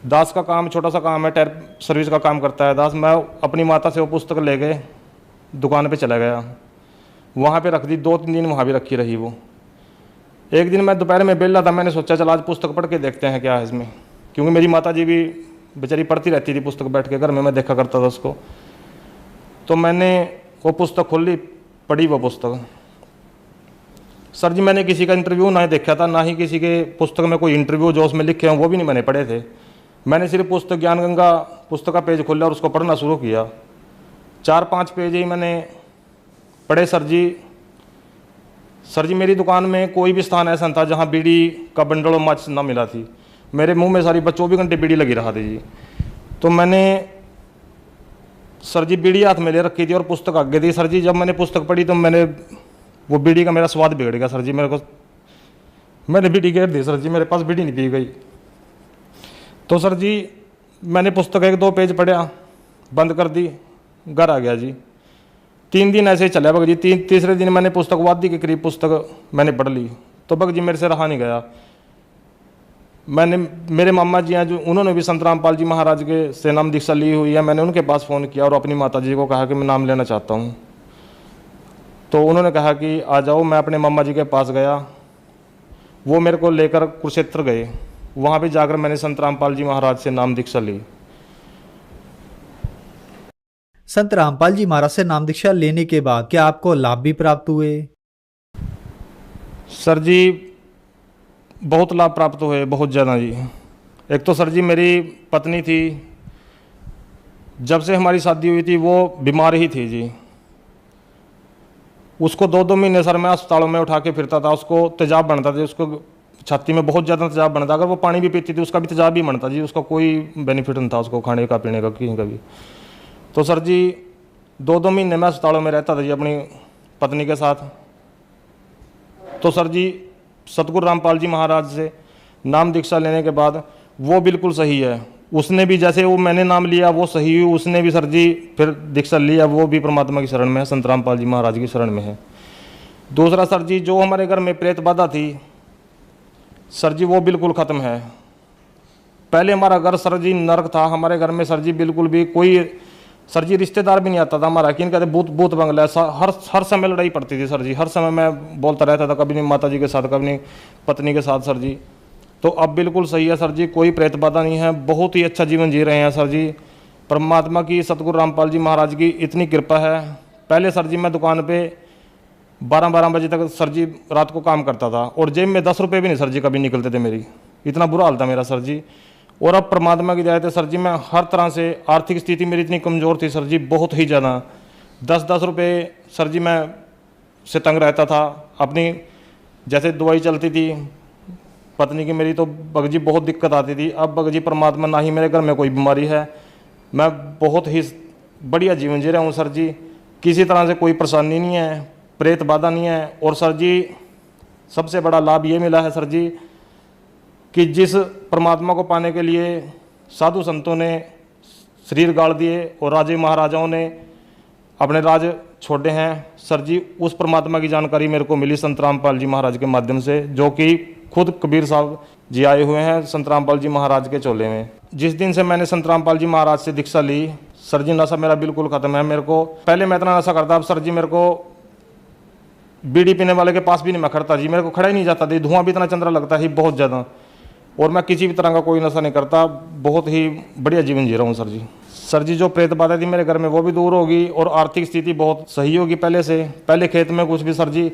दास का काम छोटा सा काम है, टायर सर्विस का काम करता है दास। मैं अपनी माता से वो पुस्तक ले गए दुकान पे चला गया, वहाँ पे रख दी, 2-3 दिन वहाँ भी रखी रही वो। एक दिन मैं दोपहर में बेला था, मैंने सोचा चल आज पुस्तक पढ़ के देखते हैं क्या है इसमें, क्योंकि मेरी माता जी भी बेचारी पढ़ती रहती थी पुस्तक बैठ के घर में, मैं देखा करता था उसको। तो मैंने वो पुस्तक खोल ली, पढ़ी वो पुस्तक। सर जी मैंने किसी का इंटरव्यू ना देखा था, ना ही किसी के पुस्तक में कोई इंटरव्यू जो उसमें लिखे हों वो भी नहीं मैंने पढ़े थे। मैंने सिर्फ पुस्तक ज्ञान गंगा पुस्तक का पेज खोला और उसको पढ़ना शुरू किया। 4-5 पेज ही मैंने पढ़े सर जी मेरी दुकान में कोई भी स्थान ऐसा था जहाँ बीड़ी का बंडल और माचिस ना मिला थी। मेरे मुंह में सारी 24 घंटे बीड़ी लगी रहा थी जी। तो मैंने सर जी बीड़ी हाथ में ले रखी थी और पुस्तक आगे थी सर जी। जब मैंने पुस्तक पढ़ी तो मैंने वो बीड़ी का मेरा स्वाद बिगड़ गया सर जी। मैंने बीड़ी घेर दी सर जी, मेरे पास बीड़ी नहीं पी गई। तो सर जी मैंने पुस्तक 1-2 पेज पढ़ा, बंद कर दी, घर आ गया जी। 3 दिन ऐसे ही चला भगत जी। तीसरे दिन मैंने पुस्तक वादी के करीब पुस्तक मैंने पढ़ ली, तो भगत जी मेरे से रहा नहीं गया। मेरे मामा जी हैं जो उन्होंने भी संत रामपाल जी महाराज के से नाम दीक्षा ली हुई है, मैंने उनके पास फ़ोन किया और अपनी माता जी को कहा कि मैं नाम लेना चाहता हूँ। तो उन्होंने कहा कि आ जाओ। मैं अपने मामा जी के पास गया, वो मेरे को लेकर कुरुक्षेत्र गए, वहाँ पे जाकर मैंने संत रामपाल जी महाराज से नाम दीक्षा ली। संत रामपाल जी महाराज से नाम दीक्षा लेने के बाद क्या आपको लाभ भी प्राप्त हुए? सर जी बहुत लाभ प्राप्त हुए, बहुत ज़्यादा जी। एक तो सर जी मेरी पत्नी थी, जब से हमारी शादी हुई थी वो बीमार ही थी जी। उसको 2-2 महीने सर मैं अस्पतालों में उठा के फिरता था, उसको तेजाब बनता था, उसको छाती में बहुत ज़्यादा तेजाब बनता। अगर वो पानी भी पीती थी उसका भी तेजाब ही बनता जी, उसका कोई बेनिफिट नहीं था उसको खाने का पीने का कहीं का भी। तो सर जी 2-2 महीने में अस्पतालों में रहता था जी अपनी पत्नी के साथ। तो सर जी सतगुरु रामपाल जी महाराज से नाम दीक्षा लेने के बाद वो बिल्कुल सही है। उसने भी जैसे वो मैंने नाम लिया वो सही हुई, उसने भी सर जी फिर दीक्षा लिया, वो भी परमात्मा की शरण में है, संत रामपाल जी महाराज की शरण में है। दूसरा सर जी जो हमारे घर में प्रेत बाधा थी सर जी वो बिल्कुल ख़त्म है। पहले हमारा घर सर जी नरक था, हमारे घर में सर जी बिल्कुल भी कोई सर जी रिश्तेदार भी नहीं आता था हमारा, कि कहते भूत बंगला। हर समय लड़ाई पड़ती थी सर जी, हर समय मैं बोलता रहता था, कभी नहीं माता जी के साथ, कभी नहीं पत्नी के साथ सर जी। तो अब बिल्कुल सही है सर जी, कोई प्रेत बाधा नहीं है, बहुत ही अच्छा जीवन जी रहे हैं सर जी। परमात्मा की सतगुरु रामपाल जी महाराज की इतनी कृपा है। पहले सर जी मैं दुकान पे 12-12 बजे तक सर जी रात को काम करता था और जेब में 10 रुपये भी नहीं सर जी कभी निकलते थे मेरी, इतना बुरा हाल था मेरा सर जी। और अब परमात्मा की दया से सर जी मैं हर तरह से, आर्थिक स्थिति मेरी इतनी कमज़ोर थी सर जी, बहुत ही ज़्यादा। 10-10 रुपये सर जी मैं से तंग रहता था। अपनी जैसे दवाई चलती थी पत्नी की मेरी, तो भगत जी बहुत दिक्कत आती थी। अब भगत जी परमात्मा ना ही मेरे घर में कोई बीमारी है, मैं बहुत ही बढ़िया जीवन जी रहा हूँ सर जी। किसी तरह से कोई परेशानी नहीं है, प्रेत बाधा नहीं है। और सर जी सबसे बड़ा लाभ ये मिला है सर जी कि जिस परमात्मा को पाने के लिए साधु संतों ने शरीर गाड़ दिए और राजे महाराजाओं ने अपने राज छोड़े हैं सर जी, उस परमात्मा की जानकारी मेरे को मिली संत रामपाल जी महाराज के माध्यम से, जो कि खुद कबीर साहब जी आए हुए हैं संत रामपाल जी महाराज के चोले में। जिस दिन से मैंने संत रामपाल जी महाराज से दीक्षा ली सर जी, नशा मेरा बिल्कुल खत्म है। मेरे को पहले मैं इतना नशा करता, अब सर जी मेरे को बीड़ी पीने वाले के पास भी नहीं मैं खड़ता जी, मेरे को खड़ा ही नहीं जाता जी। धुआं भी इतना चंद्रा लगता है बहुत ज़्यादा, और मैं किसी भी तरह का कोई नशा नहीं करता। बहुत ही बढ़िया जीवन जी रहा हूँ सर जी। सर जी जो प्रेत बाधा थी मेरे घर में वो भी दूर होगी और आर्थिक स्थिति बहुत सही होगी पहले से। पहले खेत में कुछ भी सर जी,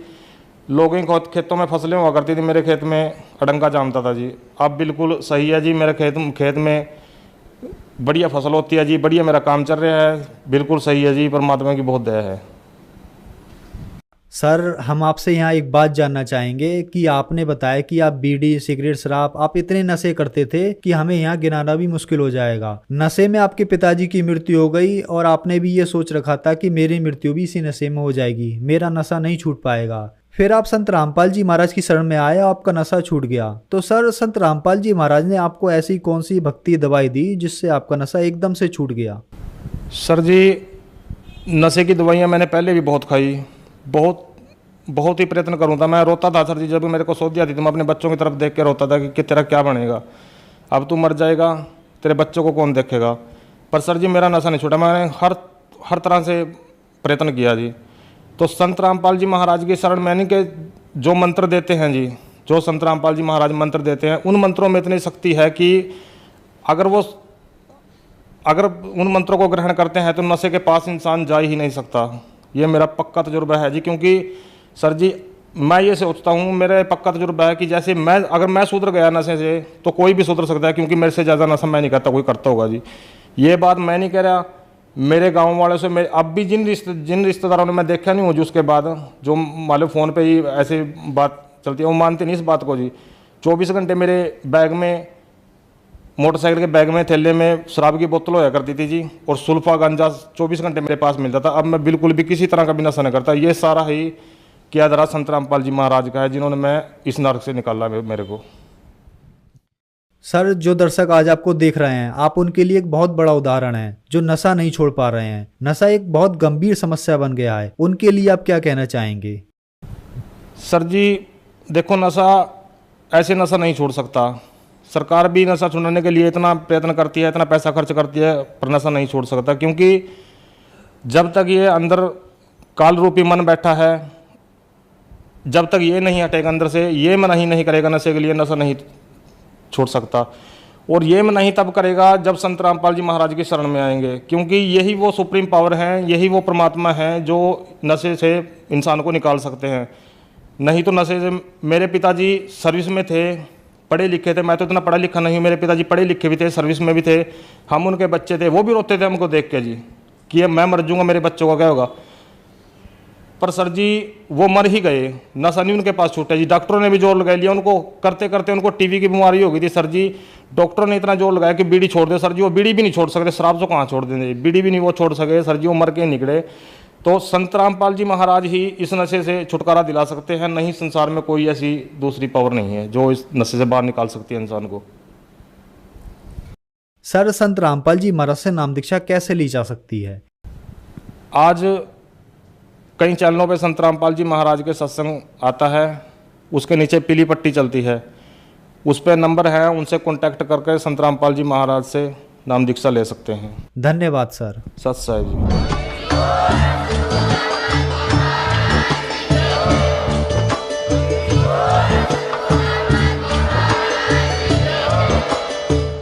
लोगों के खेतों में फसलें हुआ करती थी, मेरे खेत में अडंगा जामता था जी। अब बिल्कुल सही है जी, मेरे खेत में बढ़िया फसल होती है जी, बढ़िया मेरा काम चल रहा है, बिल्कुल सही है जी, परमात्मा की बहुत दया है। सर हम आपसे यहाँ एक बात जानना चाहेंगे कि आपने बताया कि आप बीड़ी सिगरेट शराब आप इतने नशे करते थे कि हमें यहाँ गिनाना भी मुश्किल हो जाएगा। नशे में आपके पिताजी की मृत्यु हो गई और आपने भी ये सोच रखा था कि मेरी मृत्यु भी इसी नशे में हो जाएगी, मेरा नशा नहीं छूट पाएगा। फिर आप संत रामपाल जी महाराज की शरण में आए, आपका नशा छूट गया। तो सर संत रामपाल जी महाराज ने आपको ऐसी कौन सी भक्ति दवाई दी जिससे आपका नशा एकदम से छूट गया? सर जी नशे की दवाइयाँ मैंने पहले भी बहुत खाई, बहुत ही प्रयत्न करूँ था। मैं रोता था सर जी, जब भी मेरे को सोच आती थी मैं अपने बच्चों की तरफ देख के रोता था कि तेरा क्या बनेगा, अब तू मर जाएगा, तेरे बच्चों को कौन देखेगा। पर सर जी मेरा नशा नहीं छूटा, मैंने हर तरह से प्रयत्न किया जी। तो संत रामपाल जी महाराज की शरण मैंने के जो मंत्र देते हैं जी, जो संत रामपाल जी महाराज मंत्र देते हैं, उन मंत्रों में इतनी शक्ति है कि अगर उन मंत्रों को ग्रहण करते हैं तो नशे के पास इंसान जा ही नहीं सकता। ये मेरा पक्का तजुर्बा है जी। क्योंकि सर जी मैं ये सोचता हूँ, मेरा पक्का तजुर्बा है कि जैसे अगर मैं सुधर गया नशे से तो कोई भी सुधर सकता है, क्योंकि मेरे से ज़्यादा नशा मैं नहीं करता, कोई करता होगा जी। ये बात मैं नहीं कह रहा, मेरे गांव वालों से अब भी जिन रिश्तेदारों ने मैं देखा नहीं हूँ जी, उसके बाद जो मान लो फ़ोन पे ही ऐसे बात चलती है, वो मानते नहीं इस बात को जी। 24 घंटे मेरे बैग में, मोटरसाइकिल के बैग में, थैले में शराब की बोतल होया करती थी जी, और सुल्फा गांजा 24 घंटे मेरे पास मिलता था। अब मैं बिल्कुल भी किसी तरह का भी नशा नहीं करता। ये सारा ही किया धरा संत रामपाल जी महाराज का है, जिन्होंने मैं इस नरक से निकाला मेरे को। सर जो दर्शक आज आपको देख रहे हैं, आप उनके लिए एक बहुत बड़ा उदाहरण है, जो नशा नहीं छोड़ पा रहे हैं। नशा एक बहुत गंभीर समस्या बन गया है, उनके लिए आप क्या कहना चाहेंगे? सर जी देखो, नशा ऐसे नशा नहीं छोड़ सकता। सरकार भी नशा छुड़ाने के लिए इतना प्रयत्न करती है, इतना पैसा खर्च करती है, पर नशा नहीं छोड़ सकता। क्योंकि जब तक ये अंदर काल रूपी मन बैठा है, जब तक ये नहीं हटेगा अंदर से, ये मन ही नहीं करेगा नशे के लिए, नशा नहीं छोड़ सकता। और ये मन नहीं तब करेगा जब संत रामपाल जी महाराज की शरण में आएंगे, क्योंकि यही वो सुप्रीम पावर हैं, यही वो परमात्मा हैं जो नशे से इंसान को निकाल सकते हैं। नहीं तो नशे से, मेरे पिताजी सर्विस में थे, पढ़े लिखे थे, मैं तो इतना पढ़ा लिखा नहीं हूँ, मेरे पिताजी पढ़े लिखे भी थे, सर्विस में भी थे, हम उनके बच्चे थे, वो भी रोते थे हमको देख के जी कि मैं मर जाऊँगा, मेरे बच्चों का क्या होगा। पर सर जी वो मर ही गए, नशा नहीं उनके पास छूटा जी। डॉक्टरों ने भी जोर लगा लिया, उनको करते करते उनको टीबी की बीमारी हो गई थी सर जी। डॉक्टरों ने इतना जोर लगाया कि बीड़ी छोड़ दे सर जी, वो बीड़ी भी नहीं छोड़ सकते, शराब तो कहाँ छोड़ देंगे, बीड़ी भी नहीं वो छोड़ सके सर जी, वो मर के निकले। तो संत रामपाल जी महाराज ही इस नशे से छुटकारा दिला सकते हैं, नहीं संसार में कोई ऐसी दूसरी पावर नहीं है जो इस नशे से बाहर निकाल सकती है इंसान को। सर संत रामपाल जी महाराज से नाम दीक्षा कैसे ली जा सकती है? आज कई चैनलों पे संत रामपाल जी महाराज के सत्संग आता है, उसके नीचे पीली पट्टी चलती है, उस पर नंबर है, उनसे कांटेक्ट करके संत रामपाल जी महाराज से नाम दीक्षा ले सकते हैं। धन्यवाद सर। सत साहिब जी।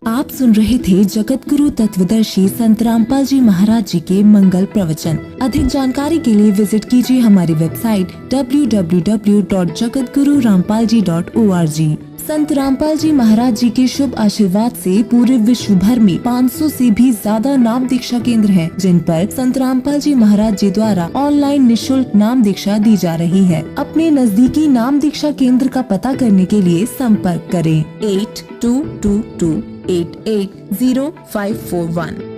आप सुन रहे थे जगत गुरु तत्वदर्शी संत रामपाल जी महाराज जी के मंगल प्रवचन। अधिक जानकारी के लिए विजिट कीजिए हमारी वेबसाइट www.jagatgururampalji.org। संत रामपाल जी महाराज जी के शुभ आशीर्वाद से पूरे विश्व भर में 500 से भी ज्यादा नाम दीक्षा केंद्र हैं, जिन पर संत रामपाल जी महाराज जी द्वारा ऑनलाइन निशुल्क नाम दीक्षा दी जा रही है। अपने नजदीकी नाम दीक्षा केंद्र का पता करने के लिए संपर्क करें 8222880541।